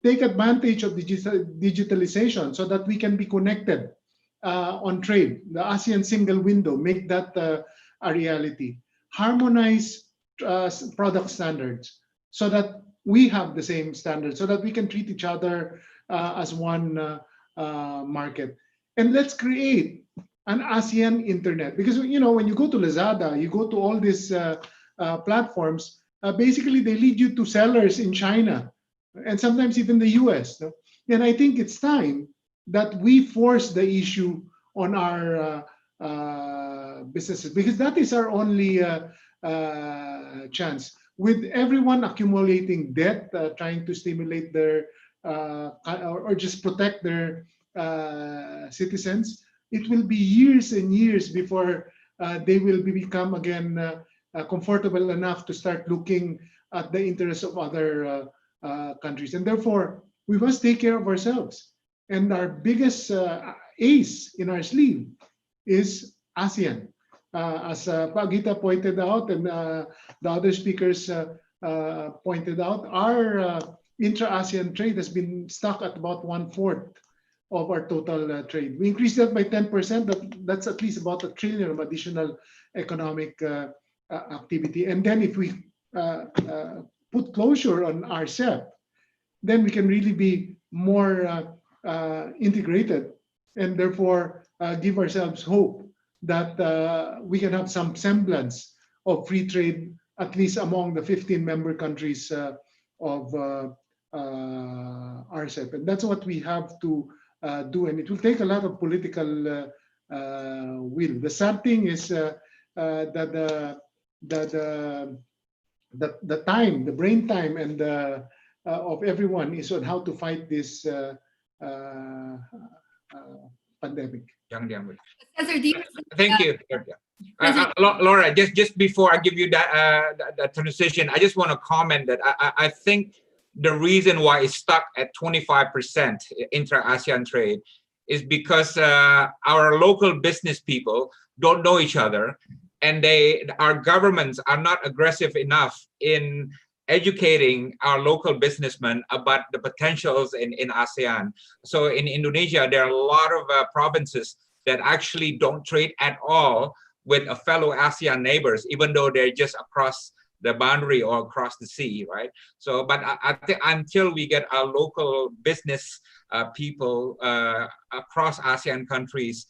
Take advantage of digitalization so that we can be connected on trade. The ASEAN single window, make that a reality. Harmonize product standards so that we have the same standards, so that we can treat each other as one market. And let's create an ASEAN internet, because when you go to Lazada, you go to all these platforms, basically they lead you to sellers in China and sometimes even the US. No? And I think it's time that we force the issue on our businesses, because that is our only chance. With everyone accumulating debt, trying to stimulate their or just protect their citizens, it will be years and years before they will become again comfortable enough to start looking at the interests of other countries. And therefore, we must take care of ourselves. And our biggest ace in our sleeve is ASEAN. As Pagita pointed out, and the other speakers pointed out, our Intra ASEAN trade has been stuck at about 1/4 of our total trade. We increased that by 10%. That's at least about $1 trillion of additional economic activity. And then if we put closure on RCEP, then we can really be more integrated, and therefore give ourselves hope that we can have some semblance of free trade, at least among the 15 member countries of RCEP. And that's what we have to do, and it will take a lot of political will. The sad thing is that the time, the brain time, and of everyone is on how to fight this pandemic. Thank you. Laura, just before I give you that transition, I just want to comment that I think the reason why it's stuck at 25% intra-ASEAN trade is because our local business people don't know each other, and our governments are not aggressive enough in educating our local businessmen about the potentials in ASEAN. So in Indonesia, there are a lot of provinces that actually don't trade at all with a fellow ASEAN neighbors, even though they're just across the boundary or across the sea, right? So, but I think until we get our local business people across ASEAN countries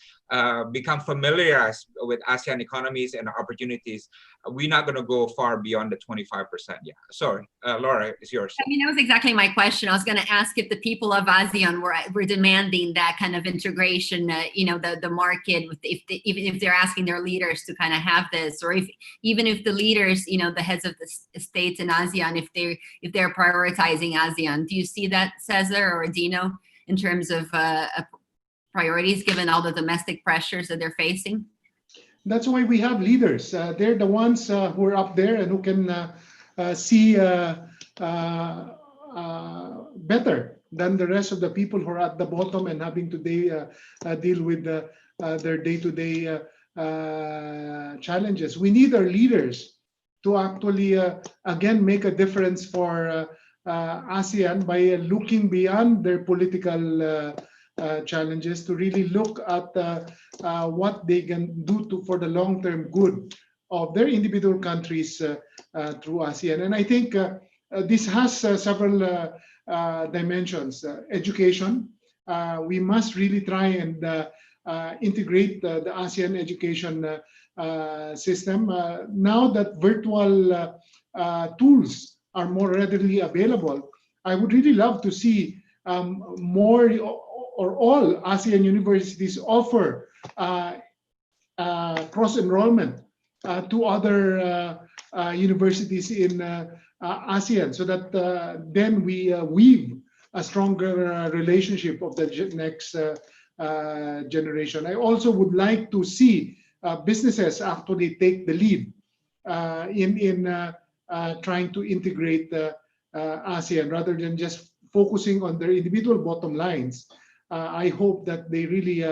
become familiarized with ASEAN economies and opportunities, we're not going to go far beyond the 25%. Yeah, sorry, Laura, it's yours. I mean, that was exactly my question. I was going to ask if the people of ASEAN were demanding that kind of integration, the market, even if they're asking their leaders to kind of have this, or even if the leaders, the heads of the states in ASEAN, if they're prioritizing ASEAN. Do you see that, Cesar or Dino, in terms of priorities, given all the domestic pressures that they're facing? That's why we have leaders. They're the ones who are up there and who can see better than the rest of the people who are at the bottom and having to deal with their day-to-day challenges. We need our leaders to actually, again, make a difference for ASEAN by looking beyond their political challenges to really look at what they can do for the long-term good of their individual countries through ASEAN. And I think this has several dimensions. Education, we must really try and integrate the ASEAN education system. Now that virtual tools are more readily available, I would really love to see more or all ASEAN universities offer cross-enrollment to other universities in ASEAN, so that then we weave a stronger relationship of the next generation. I also would like to see businesses actually take the lead in trying to integrate ASEAN rather than just focusing on their individual bottom lines. I hope that they really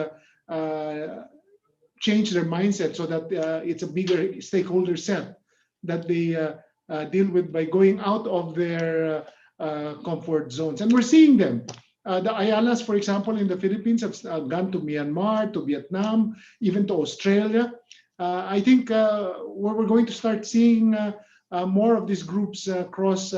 change their mindset so that it's a bigger stakeholder set that they deal with by going out of their comfort zones. And we're seeing them. The Ayalas, for example, in the Philippines have gone to Myanmar, to Vietnam, even to Australia. I think we're going to start seeing more of these groups cross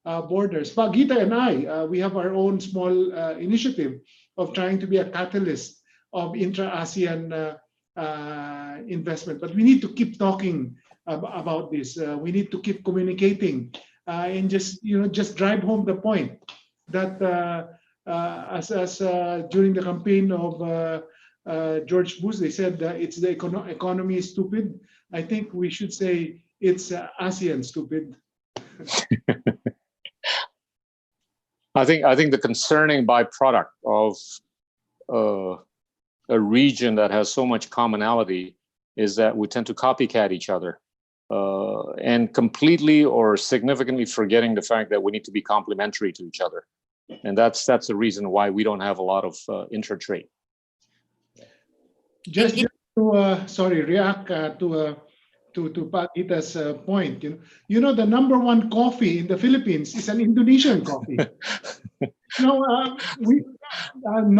borders. Bagita and I, we have our own small initiative of trying to be a catalyst of Intra ASEAN investment. But we need to keep talking about this. We need to keep communicating and just drive home the point that as during the campaign of George Bush, they said it's the economy is stupid. I think we should say it's ASEAN stupid. I think the concerning byproduct of a region that has so much commonality is that we tend to copycat each other and completely or significantly forgetting the fact that we need to be complementary to each other. And that's the reason why we don't have a lot of intra-trade. Just to react to Pakita's point. The number one coffee in the Philippines is an Indonesian coffee. No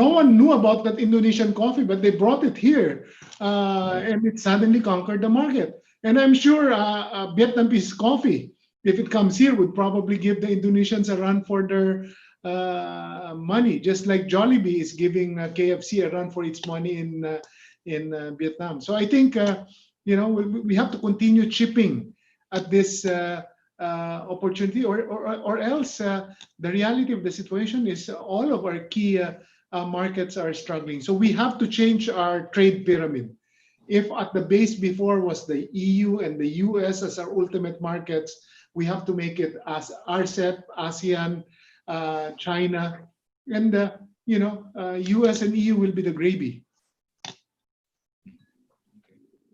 one knew about that Indonesian coffee, but they brought it here, and it suddenly conquered the market. And I'm sure Vietnamese coffee, if it comes here, would probably give the Indonesians a run for their money, just like Jollibee is giving KFC a run for its money in Vietnam. So I think we have to continue chipping at this opportunity, or else the reality of the situation is all of our key markets are struggling. So we have to change our trade pyramid. If at the base before was the EU and the US as our ultimate markets, we have to make it as RCEP, ASEAN, China, and US and EU will be the gravy.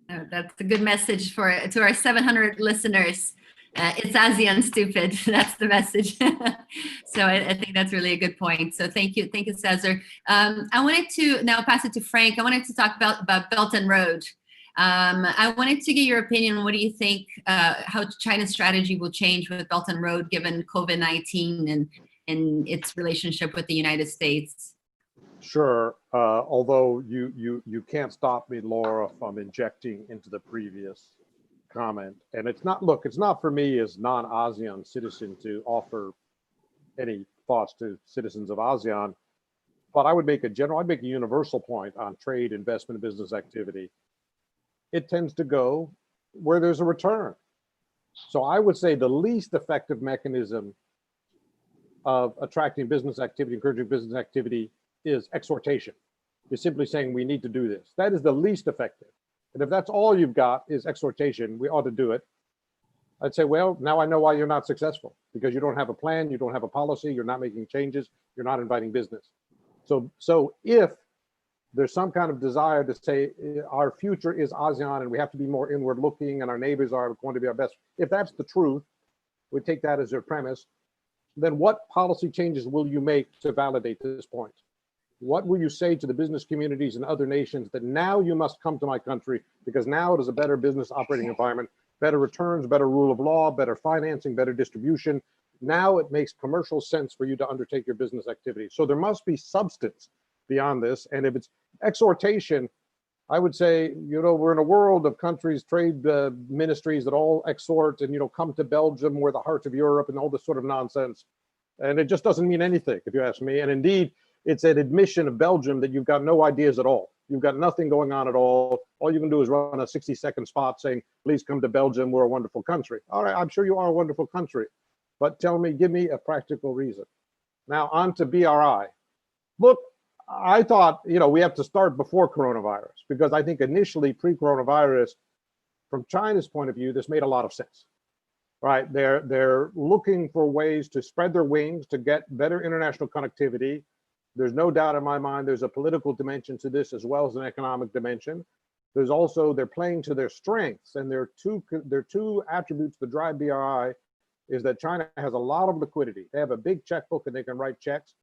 That's a good message to our 700 listeners. It's ASEAN stupid. That's the message. So I think that's really a good point. So thank you, Cesar. I wanted to now pass it to Frank. I wanted to talk about Belt and Road. I wanted to get your opinion on what do you think how China's strategy will change with Belt and Road given COVID-19 and its relationship with the United States. Sure. Although you can't stop me, Laura, from injecting into the previous comment. And it's not for me as non-ASEAN citizen to offer any thoughts to citizens of ASEAN, but I'd make a universal point on trade, investment, and business activity. It tends to go where there's a return. So I would say the least effective mechanism of attracting business activity, encouraging business activity, is exhortation. You're simply saying we need to do this. That is the least effective. And if that's all you've got is exhortation, we ought to do it. I'd say, well, now I know why you're not successful, because you don't have a plan, you don't have a policy, you're not making changes, you're not inviting business. So if there's some kind of desire to say our future is ASEAN and we have to be more inward looking and our neighbors are going to be our best, if that's the truth, we take that as their premise, then what policy changes will you make to validate this point? What will you say to the business communities and other nations that now you must come to my country because now it is a better business operating environment, better returns, better rule of law, better financing, better distribution. Now it makes commercial sense for you to undertake your business activity. So there must be substance beyond this. And if it's exhortation, I would say, we're in a world of countries, trade ministries that all exhort and, come to Belgium, we're the heart of Europe and all this sort of nonsense. And it just doesn't mean anything, if you ask me. And indeed, it's an admission of Belgium that you've got no ideas at all. You've got nothing going on at all. All you can do is run a 60-second spot saying, please come to Belgium, we're a wonderful country. All right, I'm sure you are a wonderful country, but give me a practical reason. Now on to BRI. Look, I thought, we have to start before coronavirus, because I think initially pre-coronavirus, from China's point of view, this made a lot of sense, right? They're looking for ways to spread their wings, to get better international connectivity. There's no doubt in my mind there's a political dimension to this as well as an economic dimension. There's also, they're playing to their strengths, and there are two attributes to drive BRI is that China has a lot of liquidity. They have a big checkbook and they can write checks.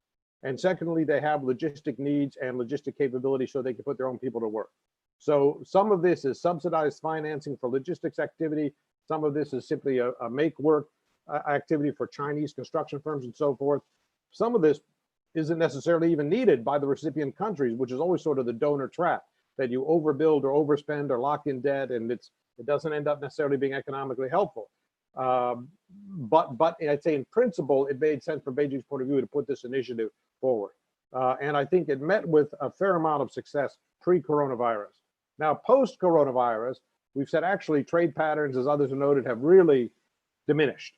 And secondly, they have logistic needs and logistic capability so they can put their own people to work. So some of this is subsidized financing for logistics activity. Some of this is simply a make work activity for Chinese construction firms and so forth. Some of this isn't necessarily even needed by the recipient countries, which is always sort of the donor trap, that you overbuild or overspend or lock in debt, and it doesn't end up necessarily being economically helpful. But I'd say in principle, it made sense from Beijing's point of view to put this initiative forward. And I think it met with a fair amount of success pre-coronavirus. Now, post-coronavirus, we've said actually trade patterns, as others have noted, have really diminished.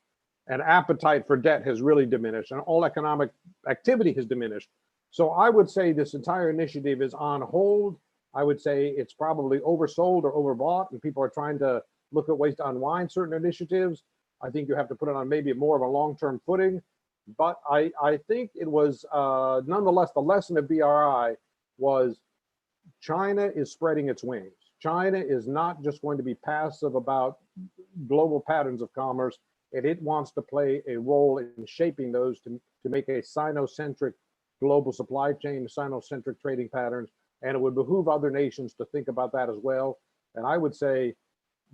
And appetite for debt has really diminished, and all economic activity has diminished. So I would say this entire initiative is on hold. I would say it's probably oversold or overbought, and people are trying to look at ways to unwind certain initiatives. I think you have to put it on maybe more of a long-term footing. But I think it was, nonetheless, the lesson of BRI was China is spreading its wings. China is not just going to be passive about global patterns of commerce, and it wants to play a role in shaping those to make a Sino-centric global supply chain, Sino-centric trading patterns, and it would behoove other nations to think about that as well. And I would say,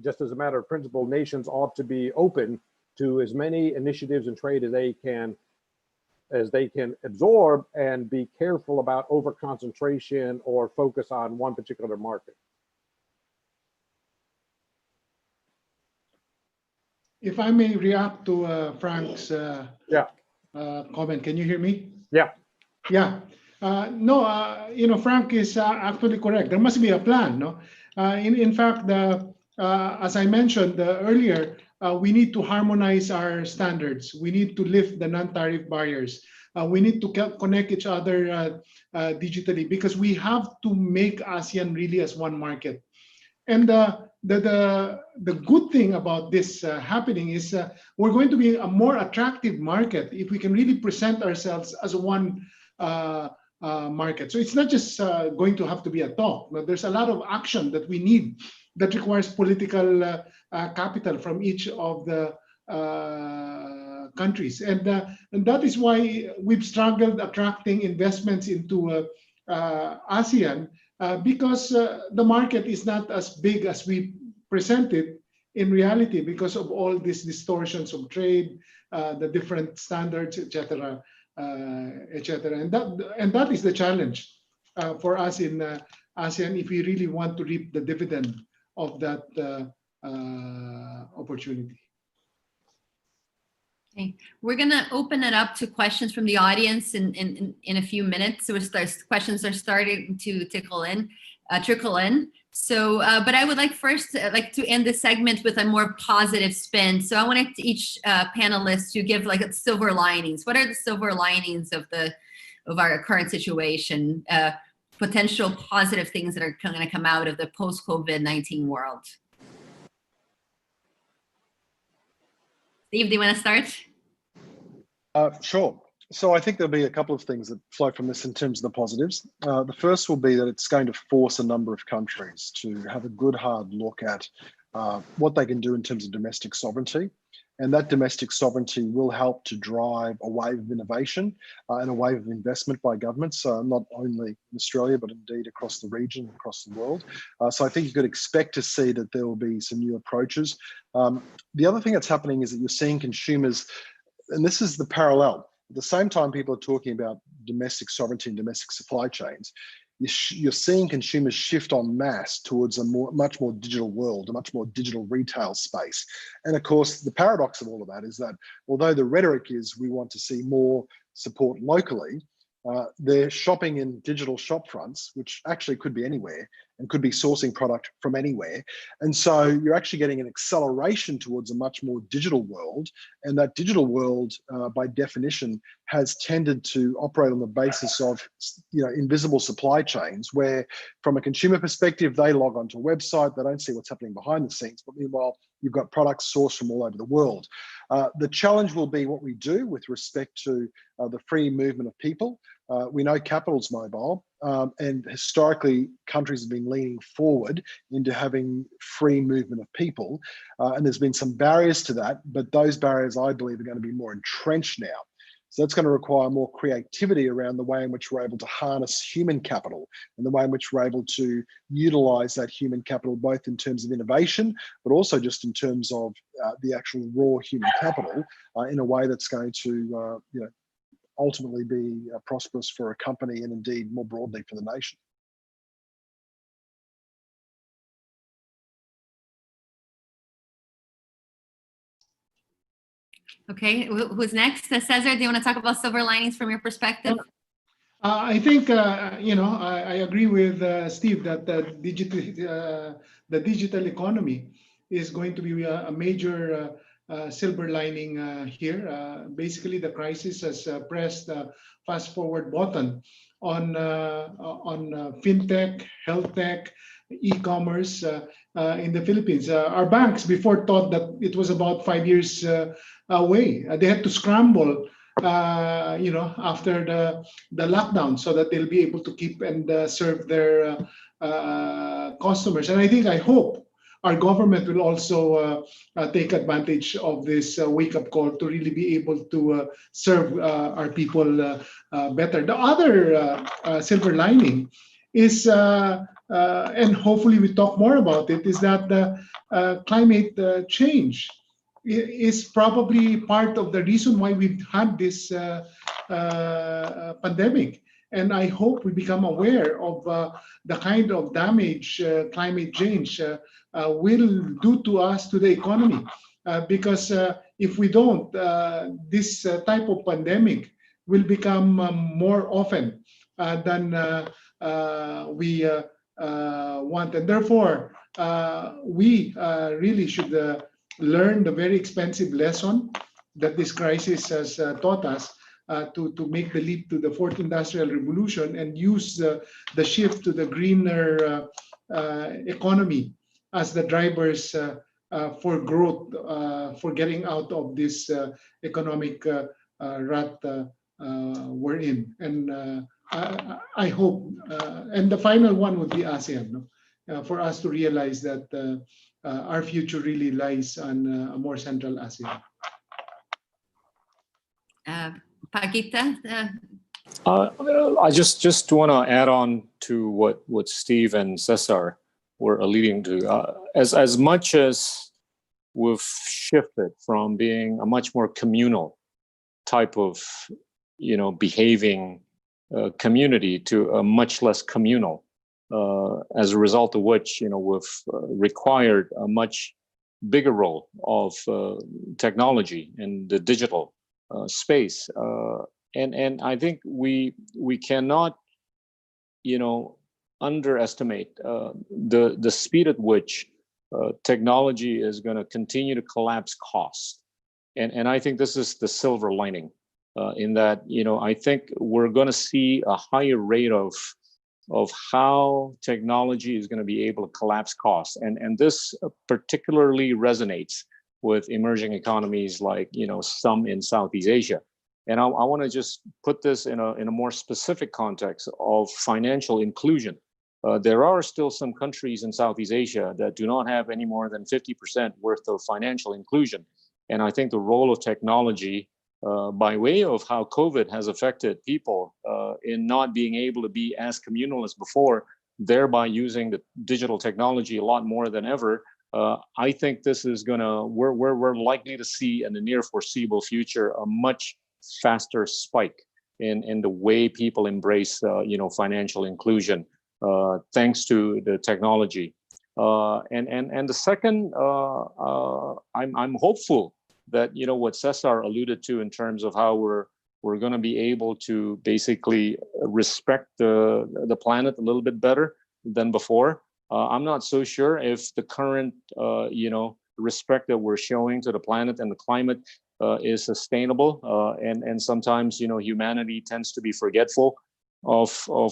just as a matter of principle, nations ought to be open to as many initiatives in trade as they can absorb, and be careful about over-concentration or focus on one particular market. If I may react to Frank's comment, can you hear me? Yeah. Yeah. No, Frank is actually correct. There must be a plan, no? In fact, as I mentioned earlier, we need to harmonize our standards. We need to lift the non-tariff barriers. We need to connect each other digitally, because we have to make ASEAN really as one market. And the good thing about this happening is we're going to be a more attractive market if we can really present ourselves as one market. So it's not just going to have to be a talk, but there's a lot of action that we need that requires political capital from each of the countries. And that is why we've struggled attracting investments into ASEAN, because the market is not as big as we present it in reality, because of all these distortions of trade, the different standards, etc., etc. And that is the challenge for us in ASEAN if we really want to reap the dividend of that opportunity. Okay, we're going to open it up to questions from the audience in a few minutes. So questions are starting to trickle in. So, but I would like to end this segment with a more positive spin. So I wanted each panelist to give like silver linings. What are the silver linings of our current situation? Potential positive things that are going to come out of the post-COVID-19 world. Steve, do you want to start? Sure. So I think there'll be a couple of things that flow from this in terms of the positives. The first will be that it's going to force a number of countries to have a good hard look at what they can do in terms of domestic sovereignty. And that domestic sovereignty will help to drive a wave of innovation and a wave of investment by governments, not only in Australia, but indeed across the region, across the world. So I think you could expect to see that there will be some new approaches. The other thing that's happening is that you're seeing consumers, and this is the parallel. At the same time people are talking about domestic sovereignty and domestic supply chains, you're seeing consumers shift en masse towards a much more digital world, a much more digital retail space. And of course, the paradox of all of that is that although the rhetoric is we want to see more support locally, they're shopping in digital shop fronts, which actually could be anywhere and could be sourcing product from anywhere. And so you're actually getting an acceleration towards a much more digital world. And that digital world, by definition, has tended to operate on the basis of invisible supply chains, where from a consumer perspective, they log onto a website, they don't see what's happening behind the scenes, but meanwhile, you've got products sourced from all over the world. The challenge will be what we do with respect to the free movement of people. We know capital's mobile, and historically countries have been leaning forward into having free movement of people, and there's been some barriers to that, but those barriers I believe are going to be more entrenched now. So that's going to require more creativity around the way in which we're able to harness human capital and the way in which we're able to utilize that human capital, both in terms of innovation, but also just in terms of the actual raw human capital in a way that's going to ultimately be prosperous for a company and indeed more broadly for the nation. Okay, who's next? Cesar, do you want to talk about silver linings from your perspective? I think I agree with Steve that the digital economy is going to be a major silver lining here. Basically, the crisis has pressed the fast forward button on fintech, health tech, e-commerce in the Philippines. Our banks before thought that it was about 5 years away. They had to scramble after the lockdown so that they'll be able to keep and serve their customers. And I hope our government will also take advantage of this wake-up call to really be able to serve our people better. The other silver lining is, and hopefully we talk more about it, is that the climate change is probably part of the reason why we've had this pandemic. And I hope we become aware of the kind of damage climate change will do to us, to the economy. Because if we don't, this type of pandemic will become more often than we want. And therefore, we really should learn the very expensive lesson that this crisis has taught us to make the leap to the fourth industrial revolution and use the shift to the greener economy as the drivers for growth, for getting out of this economic rut we're in. And I hope, and the final one would be ASEAN, for us to realize that our future really lies on a more central ASEAN. Paquita? I just want to add on to what Steve and Cesar were alluding to. As much as we've shifted from being a much more communal type of, behaving community to a much less communal, as a result of which, we've required a much bigger role of technology in the digital space. And I think we cannot, underestimate the speed at which technology is going to continue to collapse costs. And I think this is the silver lining in that, I think we're going to see a higher rate of how technology is going to be able to collapse costs. And this particularly resonates with emerging economies like, some in Southeast Asia. And I want to just put this in a more specific context of financial inclusion. There are still some countries in Southeast Asia that do not have any more than 50% worth of financial inclusion. And I think the role of technology, by way of how COVID has affected people in not being able to be as communal as before, thereby using the digital technology a lot more than ever, I think this is we're likely to see in the near foreseeable future a much faster spike in the way people embrace financial inclusion thanks to the technology. And the second, I'm hopeful that what Cesar alluded to in terms of how we're going to be able to basically respect the planet a little bit better than before. I'm not so sure if the current respect that we're showing to the planet and the climate is sustainable. And sometimes humanity tends to be forgetful of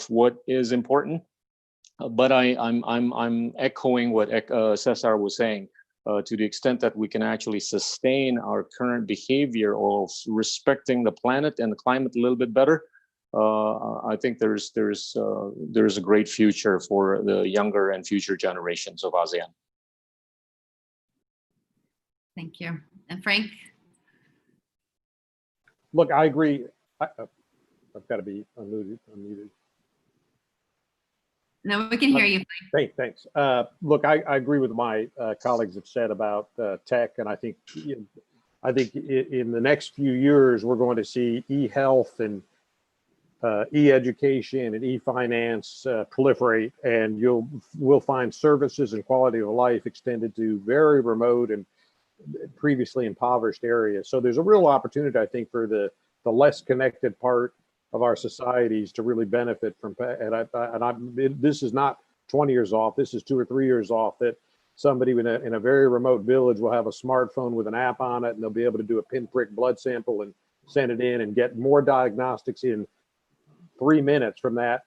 what is important. But I'm echoing what Cesar was saying. To the extent that we can actually sustain our current behavior of respecting the planet and the climate a little bit better, I think there's a great future for the younger and future generations of ASEAN. Thank you. And Frank? Look, I agree I've got to be unmuted. No, we can hear you. Thanks. Look, I agree with my colleagues have said about tech, and I think in the next few years we're going to see e-health and e-education and e-finance proliferate, and we'll find services and quality of life extended to very remote and previously impoverished areas. So there's a real opportunity, I think, for the less connected part of our societies to really benefit from. This is not 20 years off. This is 2 or 3 years off. That somebody in a very remote village will have a smartphone with an app on it, and they'll be able to do a pinprick blood sample and send it in and get more diagnostics in 3 minutes from that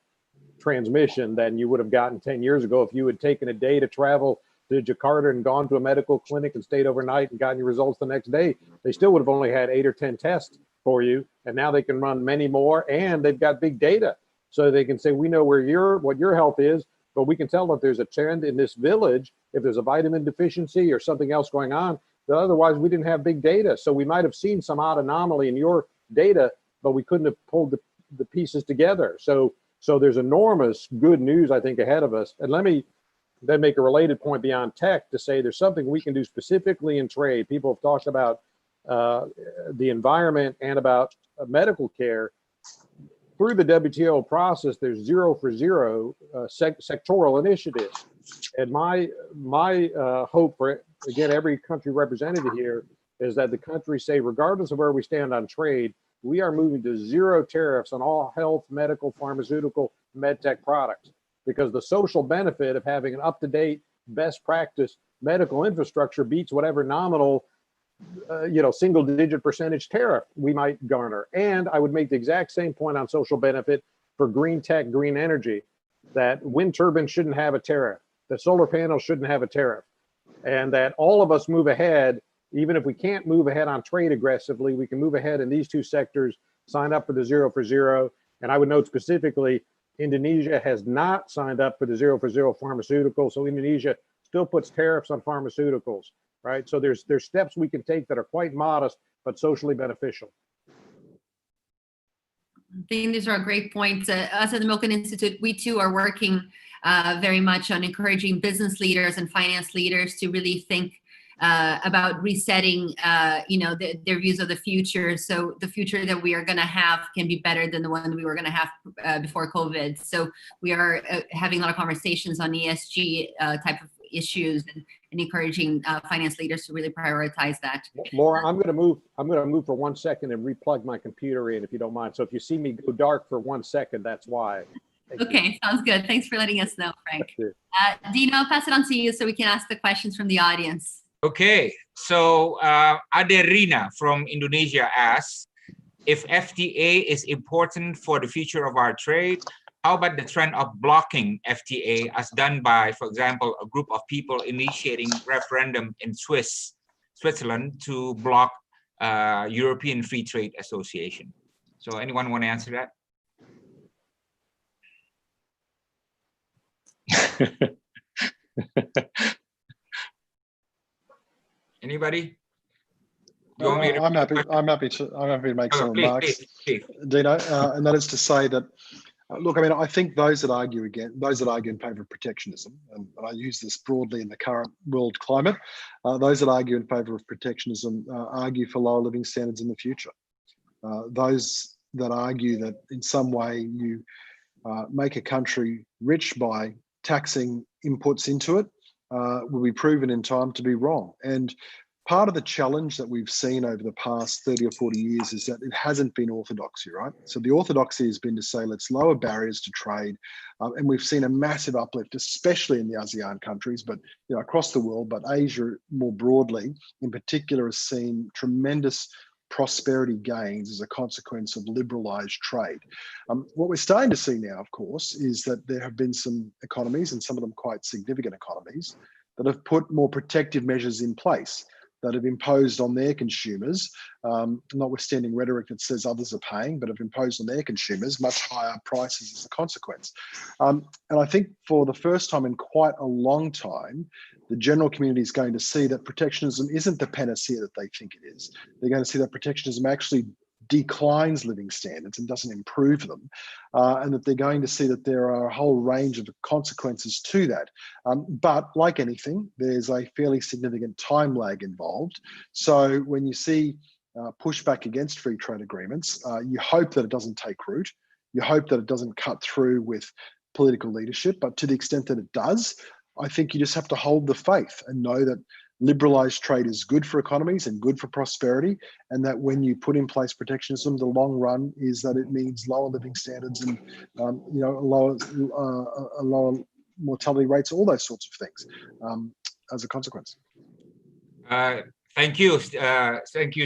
transmission than you would have gotten 10 years ago if you had taken a day to travel to Jakarta and gone to a medical clinic and stayed overnight and gotten your results the next day. They still would have only had 8 or 10 tests for you, and now they can run many more, and they've got big data, so they can say, we know what your health is, but we can tell if there's a trend in this village, if there's a vitamin deficiency or something else going on, that otherwise we didn't have big data. So we might have seen some odd anomaly in your data, but we couldn't have pulled the pieces together. So there's enormous good news, I think, ahead of us. And let me then make a related point beyond tech to say there's something we can do specifically in trade. People have talked about the environment and about medical care. Through the WTO process, there's 0 for 0 sectoral initiatives. And my hope for, again, every country represented here is that the countries say, regardless of where we stand on trade, we are moving to 0 tariffs on all health, medical, pharmaceutical, med tech products, because the social benefit of having an up-to-date, best practice medical infrastructure beats whatever nominal single-digit percentage tariff we might garner. And I would make the exact same point on social benefit for green tech, green energy, that wind turbines shouldn't have a tariff, that solar panels shouldn't have a tariff, and that all of us move ahead. Even if we can't move ahead on trade aggressively, we can move ahead in these 2 sectors, sign up for the 0 for 0. And I would note specifically, Indonesia has not signed up for the 0 for 0 pharmaceuticals. So Indonesia still puts tariffs on pharmaceuticals, right? So there's steps we can take that are quite modest, but socially beneficial. I think these are great points. Us at the Milken Institute, we too are working very much on encouraging business leaders and finance leaders to really think about resetting, their views of the future. So the future that we are going to have can be better than the one we were going to have before COVID. So we are having a lot of conversations on ESG type of issues and encouraging finance leaders to really prioritize that. Laura, I'm going to move for 1 second and replug my computer in, if you don't mind. So if you see me go dark for 1 second, that's why. Okay, sounds good. Thanks for letting us know, Frank. Dino, I'll pass it on to you so we can ask the questions from the audience. Okay, so Aderina from Indonesia asks, if FTA is important for the future of our trade, how about the trend of blocking FTA as done by, for example, a group of people initiating referendum in Switzerland to block European Free Trade Association? So anyone want to answer that? Anybody? I'm happy to make some remarks, please. Dino, and that is to say that, look, I mean, I think those that argue in favour of protectionism, and I use this broadly in the current world climate, those that argue in favour of protectionism argue for lower living standards in the future. Those that argue that in some way you make a country rich by taxing inputs into it will be proven in time to be wrong. And part of the challenge that we've seen over the past 30 or 40 years is that it hasn't been orthodoxy, right? So the orthodoxy has been to say, let's lower barriers to trade. And we've seen a massive uplift, especially in the ASEAN countries, but across the world, but Asia more broadly, in particular, has seen tremendous prosperity gains as a consequence of liberalized trade. What we're starting to see now, of course, is that there have been some economies, and some of them quite significant economies, that have put more protective measures in place, that have imposed on their consumers, notwithstanding rhetoric that says others are paying, but have imposed on their consumers much higher prices as a consequence. And I think for the first time in quite a long time, the general community is going to see that protectionism isn't the panacea that they think it is. They're going to see that protectionism actually declines living standards and doesn't improve them, and that they're going to see that there are a whole range of consequences to that. But like anything, there's a fairly significant time lag involved. So when you see pushback against free trade agreements, you hope that it doesn't take root. You hope that it doesn't cut through with political leadership, but to the extent that it does, I think you just have to hold the faith and know that liberalized trade is good for economies and good for prosperity, and that when you put in place protectionism, the long run is that it means lower living standards and lower mortality rates, all those sorts of things as a consequence. Thank you,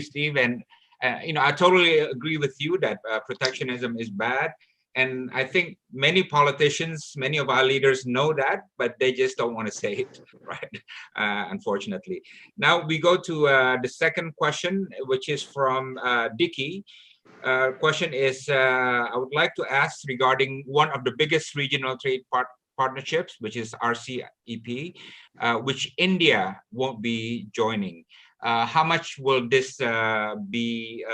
Steve. And I totally agree with you that protectionism is bad. And I think many politicians, many of our leaders know that, but they just don't want to say it, right? Unfortunately. Now we go to the second question, which is from Dicky. Question is, I would like to ask regarding one of the biggest regional trade partnerships, which is RCEP, which India won't be joining. How much will this be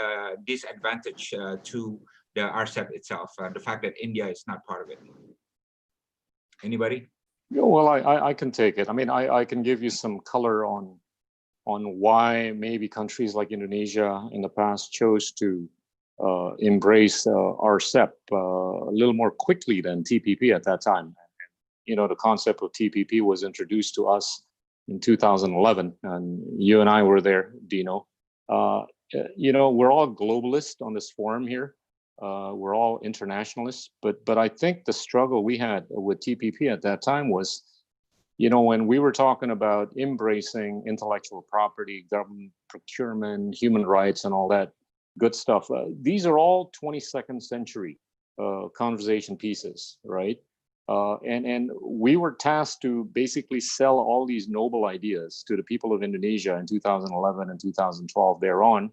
disadvantage to the RCEP itself, the fact that India is not part of it? Anybody? Yeah, well, I can take it. I mean, I can give you some color on why maybe countries like Indonesia in the past chose to embrace RCEP a little more quickly than TPP at that time. The concept of TPP was introduced to us in 2011, and you and I were there, Dino. We're all globalists on this forum here. We're all internationalists, but I think the struggle we had with TPP at that time was, when we were talking about embracing intellectual property, government procurement, human rights, and all that good stuff. These are all 22nd century conversation pieces, right? And we were tasked to basically sell all these noble ideas to the people of Indonesia in 2011 and 2012 thereon.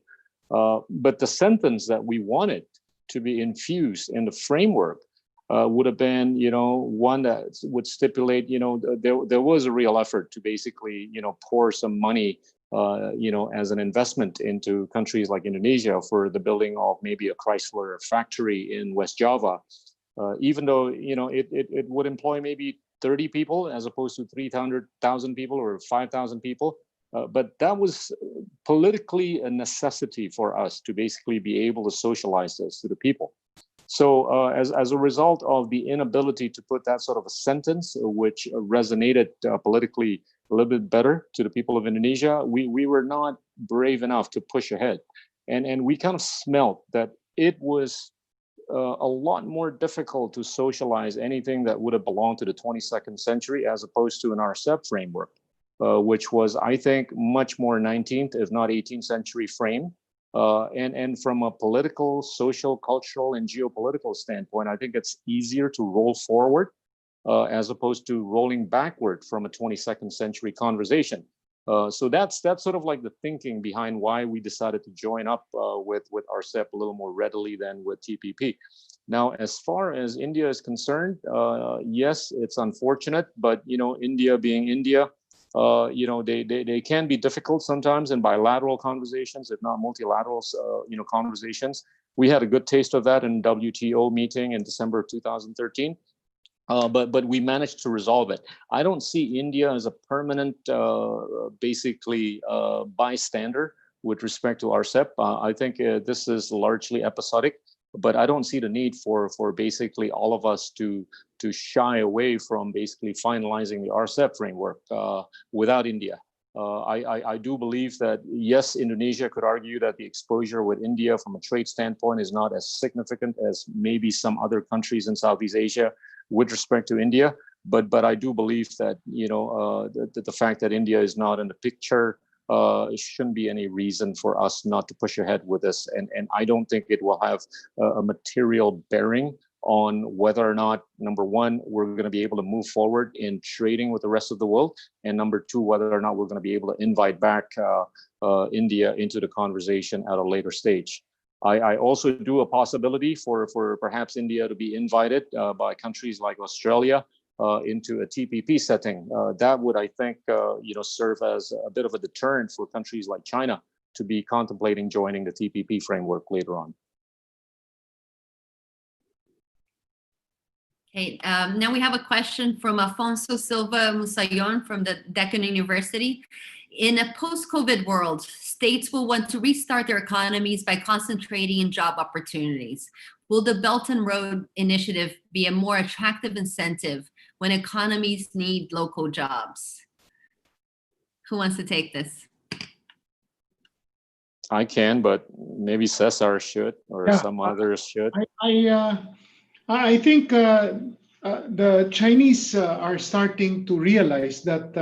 But the sentence that we wanted to be infused in the framework would have been, one that would stipulate, there was a real effort to basically, pour some money, as an investment into countries like Indonesia for the building of maybe a Chrysler factory in West Java, even though, it would employ maybe 30 people as opposed to 300,000 people or 5,000 people. But that was politically a necessity for us to basically be able to socialize this to the people. So as a result of the inability to put that sort of a sentence, which resonated politically a little bit better to the people of Indonesia, we were not brave enough to push ahead. And we kind of smelt that it was a lot more difficult to socialize anything that would have belonged to the 22nd century as opposed to an RCEP framework. Which was, I think, much more 19th, if not 18th century frame. And from a political, social, cultural, and geopolitical standpoint, I think it's easier to roll forward as opposed to rolling backward from a 22nd century conversation. So that's sort of like the thinking behind why we decided to join up with RCEP a little more readily than with TPP. Now, as far as India is concerned, yes, it's unfortunate, but India being India, they can be difficult sometimes in bilateral conversations, if not multilateral, conversations. We had a good taste of that in WTO meeting in December of 2013. But we managed to resolve it. I don't see India as a permanent, basically bystander with respect to RCEP. I think this is largely episodic, but I don't see the need for basically all of us to shy away from basically finalizing the RCEP framework without India. I do believe that, yes, Indonesia could argue that the exposure with India from a trade standpoint is not as significant as maybe some other countries in Southeast Asia with respect to India. But I do believe that, the fact that India is not in the picture, it shouldn't be any reason for us not to push ahead with this. And I don't think it will have a material bearing on whether or not, number one, we're going to be able to move forward in trading with the rest of the world, and number two, whether or not we're going to be able to invite back India into the conversation at a later stage. I also do a possibility for perhaps India to be invited by countries like Australia into a TPP setting. That would, I think, serve as a bit of a deterrent for countries like China to be contemplating joining the TPP framework later on. Okay, now we have a question from Afonso Silva Musayon from the Deccan University. In a post-COVID world, states will want to restart their economies by concentrating in job opportunities. Will the Belt and Road Initiative be a more attractive incentive when economies need local jobs? Who wants to take this? I can, but maybe Cesar should, or some others should. I think the Chinese are starting to realize that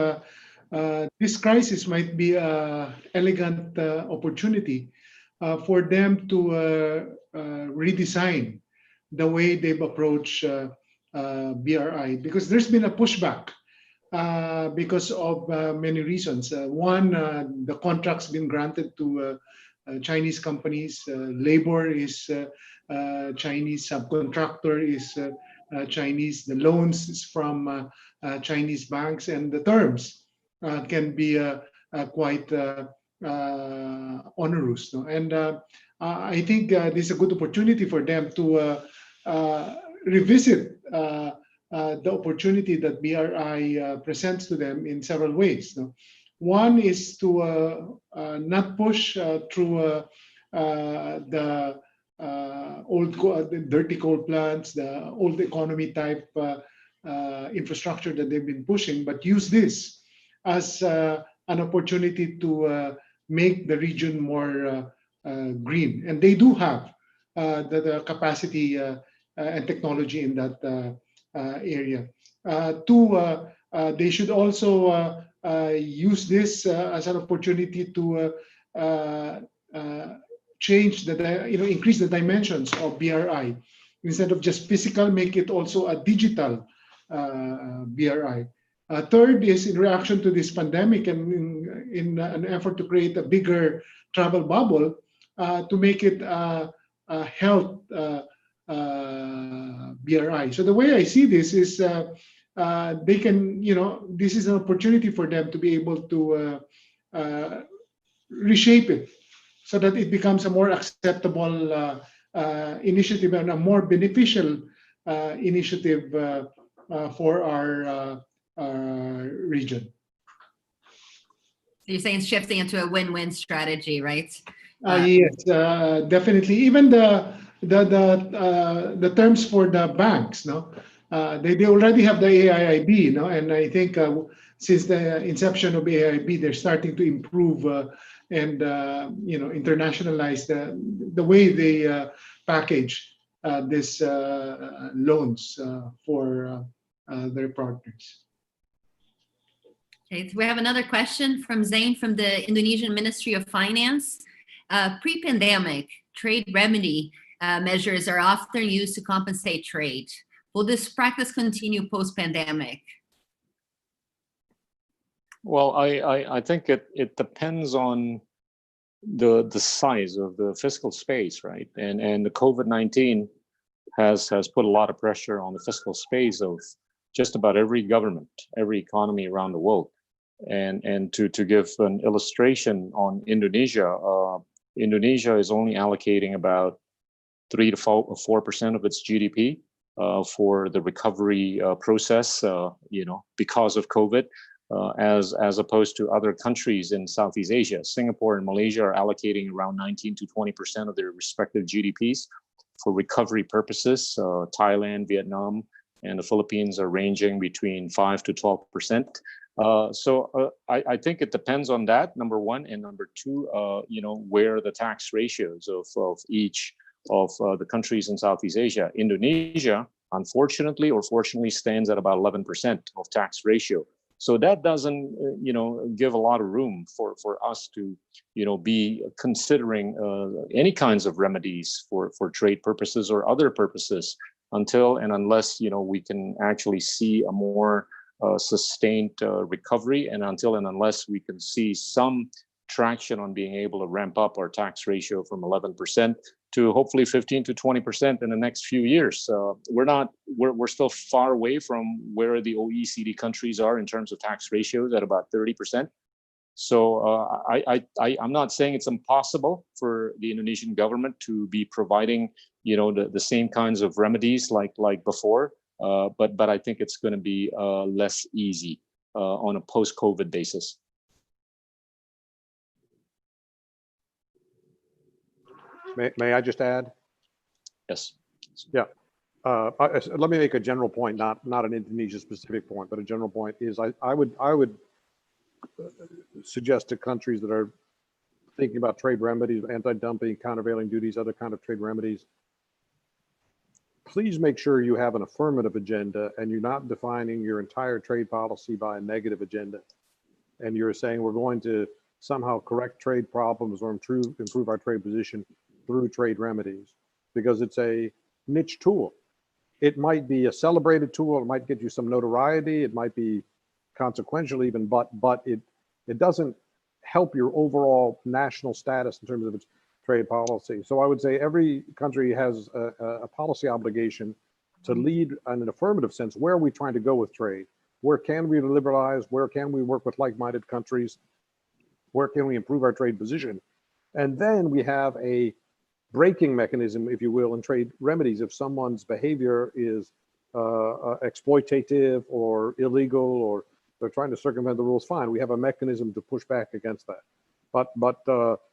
this crisis might be an elegant opportunity for them to redesign the way they've approached BRI, because there's been a pushback because of many reasons. One, the contract's been granted to Chinese companies. Labor is Chinese, subcontractor is Chinese, the loans is from Chinese banks, and the terms can be quite onerous. No? And I think this is a good opportunity for them to revisit the opportunity that BRI presents to them in several ways. No? One is to not push through the the dirty coal plants, the old economy type infrastructure that they've been pushing, but use this as an opportunity to make the region more green. And they do have the capacity and technology in that area. Two, they should also use this as an opportunity to change increase the dimensions of BRI. Instead of just physical, make it also a digital BRI. Third is in reaction to this pandemic and in an effort to create a bigger travel bubble, to make it a health BRI. So the way I see this is they can, this is an opportunity for them to be able to reshape it so that it becomes a more acceptable initiative and a more beneficial initiative for our region. So you're saying shifting into a win-win strategy, right? Yes, definitely. Even the terms for the banks, no, they already have the AIIB, no, and I think since the inception of AIIB, they're starting to improve and internationalize the way they package these loans for their partners. Okay, so we have another question from Zain from the Indonesian Ministry of Finance. Pre-pandemic, trade remedy measures are often used to compensate trade. Will this practice continue post-pandemic? Well, I think it depends on the size of the fiscal space, right? And the COVID-19 has put a lot of pressure on the fiscal space of just about every government, every economy around the world. And to give an illustration on Indonesia, Indonesia is only allocating about 3 to 4% of its GDP for the recovery process, because of COVID, as opposed to other countries in Southeast Asia. Singapore and Malaysia are allocating around 19 to 20% of their respective GDPs for recovery purposes. Thailand, Vietnam, and the Philippines are ranging between 5 to 12%. So I think it depends on that, number one, and number two, where the tax ratios of each of the countries in Southeast Asia. Indonesia, unfortunately or fortunately, stands at about 11% of tax ratio. So that doesn't, give a lot of room for us to, be considering any kinds of remedies for trade purposes or other purposes until and unless, we can actually see a more sustained recovery, and until and unless we can see some traction on being able to ramp up our tax ratio from 11% to hopefully 15 to 20% in the next few years. We're still far away from where the OECD countries are in terms of tax ratios at about 30%. So I'm not saying it's impossible for the Indonesian government to be providing, the same kinds of remedies like before. but I think it's going to be less easy on a post-COVID basis. May I just add? Yes. Yeah. Let me make a general point, not an Indonesia specific point, but a general point is I would suggest to countries that are thinking about trade remedies, anti-dumping, countervailing duties, other kind of trade remedies, please make sure you have an affirmative agenda and you're not defining your entire trade policy by a negative agenda. And you're saying we're going to somehow correct trade problems or improve our trade position through trade remedies, because it's a niche tool. It might be a celebrated tool, it might get you some notoriety, it might be consequential even, but it doesn't help your overall national status in terms of its trade policy. So I would say every country has a policy obligation to lead in an affirmative sense. Where are we trying to go with trade? Where can we liberalize? Where can we work with like-minded countries? Where can we improve our trade position? And then we have a braking mechanism, if you will, in trade remedies. If someone's behavior is exploitative or illegal, or they're trying to circumvent the rules, fine, we have a mechanism to push back against that. But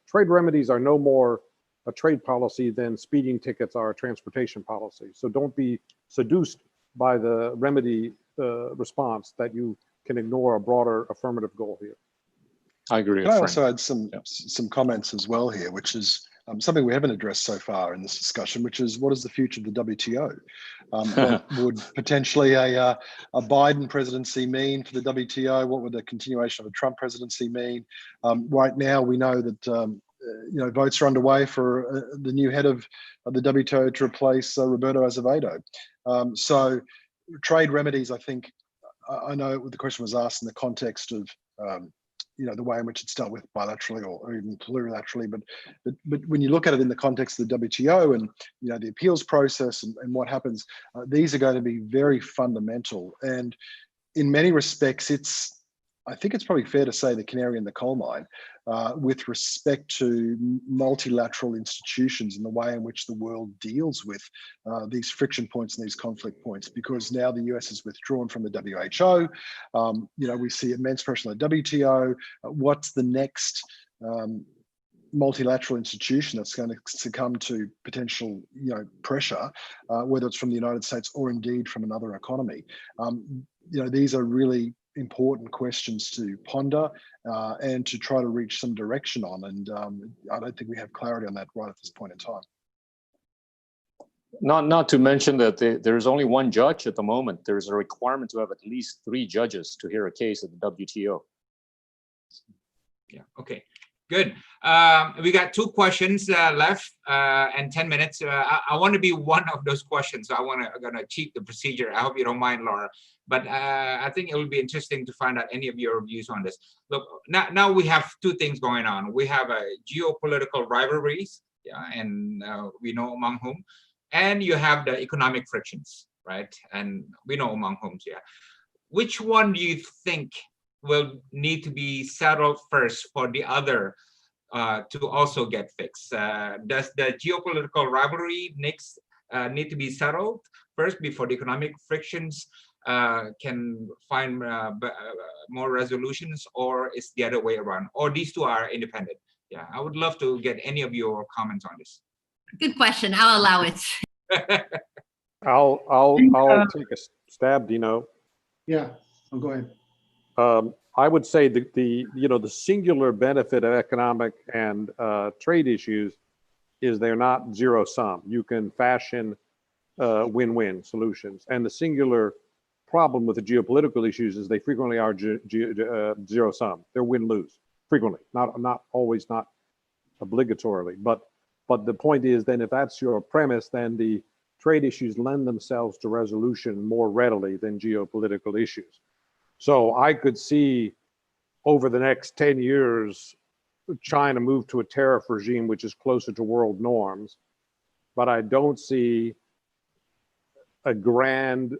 trade remedies are no more a trade policy than speeding tickets are a transportation policy. So don't be seduced by the remedy response that you can ignore a broader affirmative goal here. I agree. Can I also add some comments as well here, which is something we haven't addressed so far in this discussion, which is what is the future of the WTO? What would potentially a Biden presidency mean for the WTO? What would the continuation of a Trump presidency mean? Right now, we know that votes are underway for the new head of the WTO to replace Roberto Azevedo. So trade remedies, I think, I know the question was asked in the context of the way in which it's dealt with bilaterally or even plurilaterally, but when you look at it in the context of the WTO and the appeals process and what happens, these are going to be very fundamental. And in many respects, I think it's probably fair to say the canary in the coal mine with respect to multilateral institutions and the way in which the world deals with these friction points and these conflict points, because now the US is withdrawn from the WHO. We see immense pressure on the WTO. What's the next multilateral institution that's going to succumb to potential pressure, whether it's from the United States or indeed from another economy? These are really important questions to ponder and to try to reach some direction on. And I don't think we have clarity on that right at this point in time. Not to mention that there's only one judge at the moment. There's a requirement to have at least 3 judges to hear a case at the WTO. Yeah, okay, good. We got 2 questions left and 10 minutes. I want to be one of those questions. So I'm gonna cheat the procedure. I hope you don't mind, Laura. But I think it will be interesting to find out any of your views on this. Look, now we have 2 things going on. We have a geopolitical rivalries, and we know among whom, and you have the economic frictions, right? And we know among whom, Which one do you think will need to be settled first for the other to also get fixed? Does the geopolitical rivalry next need to be settled first before the economic frictions can find more resolutions, or is the other way around, or these 2 are independent? Yeah, I would love to get any of your comments on this. Good question. I'll allow it. I'll take a stab, Dino. Yeah, go ahead. I would say the singular benefit of economic and trade issues is they're not zero sum. You can fashion win-win solutions, and the singular problem with the geopolitical issues is they frequently are zero sum. They're win-lose frequently, not always, not obligatorily. But the point is, then, if that's your premise, then the trade issues lend themselves to resolution more readily than geopolitical issues. So I could see over the next 10 years, China move to a tariff regime which is closer to world norms, but I don't see a grand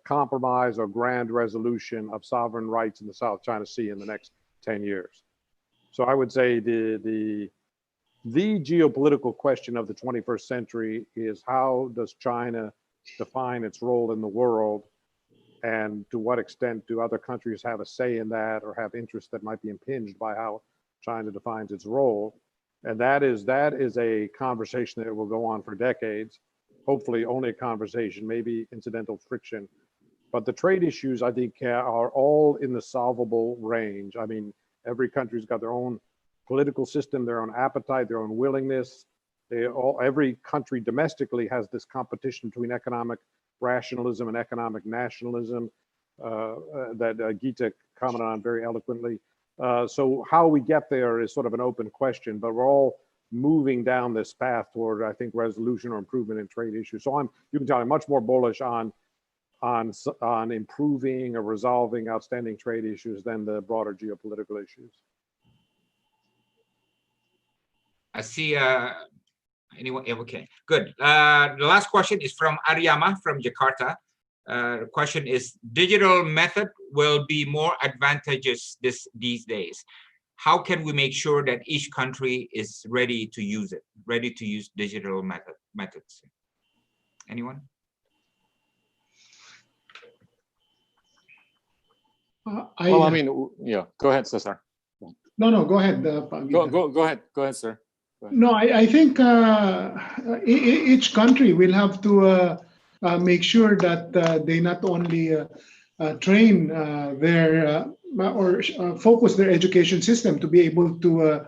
compromise or grand resolution of sovereign rights in the South China Sea in the next 10 years. So I would say the geopolitical question of the 21st century is, how does China define its role in the world, and to what extent do other countries have a say in that or have interests that might be impinged by how China defines its role. And that is a conversation that will go on for decades, hopefully only a conversation, maybe incidental friction. But the trade issues, I think, are all in the solvable range. I mean, every country's got their own political system, their own appetite, their own willingness. Every country domestically has this competition between economic rationalism and economic nationalism that Gita commented on very eloquently. So how we get there is sort of an open question, but we're all moving down this path toward, I think, resolution or improvement in trade issues. So you can tell I'm much more bullish on improving or resolving outstanding trade issues than the broader geopolitical issues. I see anyone. Okay, good. The last question is from Aryama from Jakarta. The question is, digital method will be more advantageous these days. How can we make sure that each country is ready to use it, ready to use digital methods? Anyone? I mean, yeah, go ahead, Cesar. No, go ahead. Go ahead, sir. Go ahead. No, I think each country will have to make sure that they not only train or focus their education system to be able to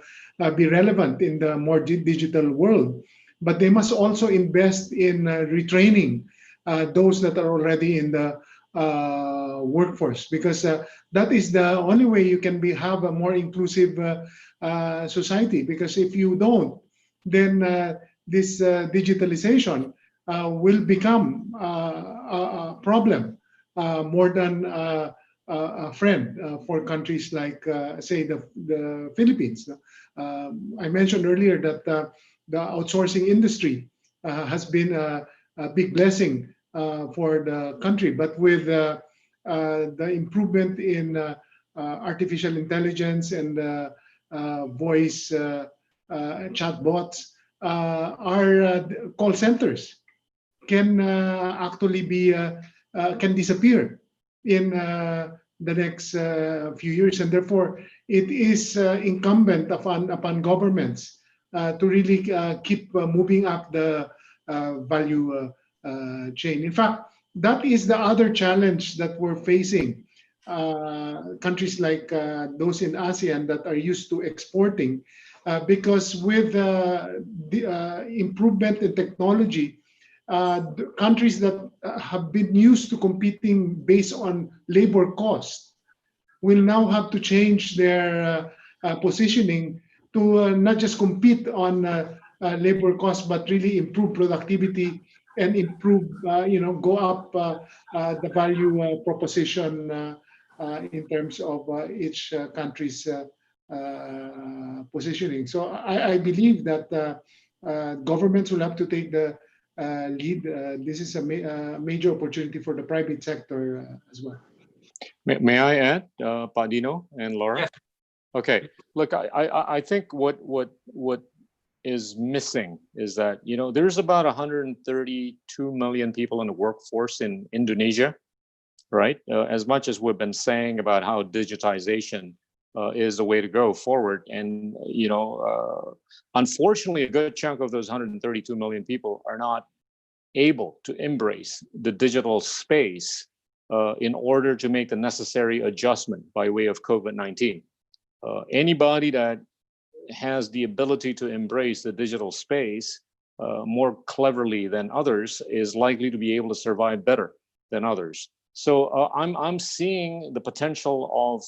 be relevant in the more digital world, but they must also invest in retraining those that are already in the workforce, because that is the only way you can have a more inclusive society. Because if you don't, then this digitalization will become a problem more than a friend for countries like, say, the Philippines. I mentioned earlier that the outsourcing industry has been a big blessing for the country, but with the improvement in artificial intelligence and voice chatbots, our call centers can actually be can disappear in the next few years, and therefore it is incumbent upon governments to really keep moving up the value chain. In fact, that is the other challenge that we're facing. Countries like those in ASEAN that are used to exporting, because with the improvement in technology, the countries that have been used to competing based on labor cost will now have to change their positioning to not just compete on labor cost, but really improve productivity and improve, go up the value proposition in terms of each country's positioning. So I believe that governments will have to take the lead. This is a major opportunity for the private sector as well. May I add, Pak Dino and Laura? Yes. Okay. Look, I think what is missing is that, there's about 132 million people in the workforce in Indonesia, right? As much as we've been saying about how digitization is the way to go forward. And, unfortunately, a good chunk of those 132 million people are not able to embrace the digital space in order to make the necessary adjustment by way of COVID-19. Anybody that has the ability to embrace the digital space more cleverly than others is likely to be able to survive better than others. So I'm seeing the potential of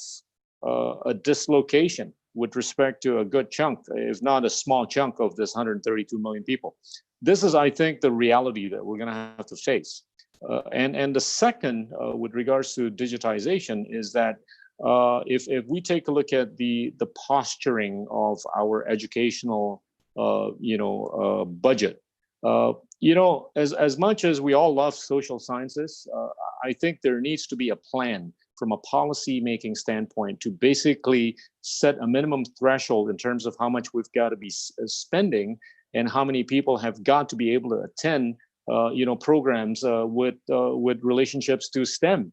a dislocation with respect to a good chunk, if not a small chunk, of this 132 million people. This is, I think, the reality that we're going to have to face. And the second, with regards to digitization, is that if we take a look at the posturing of our educational, budget, as much as we all love social sciences, I think there needs to be a plan from a policy making standpoint to basically set a minimum threshold in terms of how much we've got to be spending and how many people have got to be able to attend programs with relationships to STEM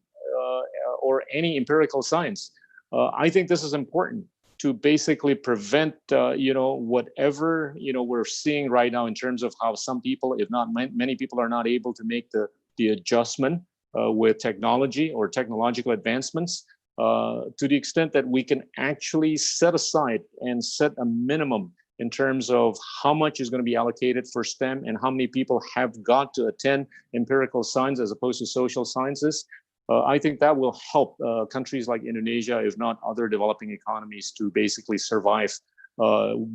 or any empirical science. I think this is important to basically prevent, whatever, we're seeing right now in terms of how some people, if not many people, are not able to make the adjustment with technology or technological advancements, to the extent that we can actually set aside and set a minimum in terms of how much is going to be allocated for STEM and how many people have got to attend empirical science as opposed to social sciences. I think that will help countries like Indonesia, if not other developing economies, to basically survive,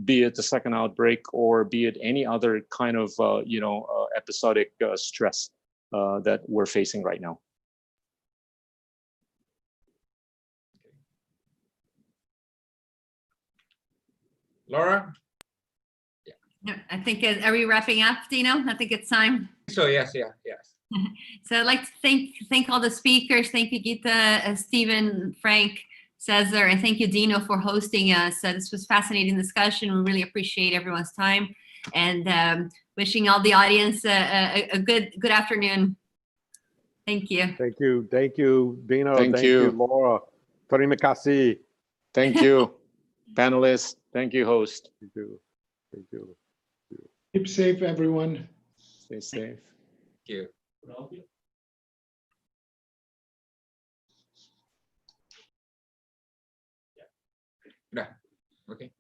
be it the second outbreak or be it any other kind of episodic stress that we're facing right now. Laura? No, I think, are we wrapping up, Dino? I think it's time. So yes. So I'd like to thank all the speakers. Thank you, Gita, Stephen, Frank, Cesar, and thank you, Dino, for hosting us. This was a fascinating discussion. We really appreciate everyone's time, and wishing all the audience a good afternoon. Thank you. Thank you, Dino. Thank you, Laura. Terima kasih. Thank you, panelists. Thank you, host. Thank you. Keep safe, everyone. Stay safe. Thank you. Yeah. Okay.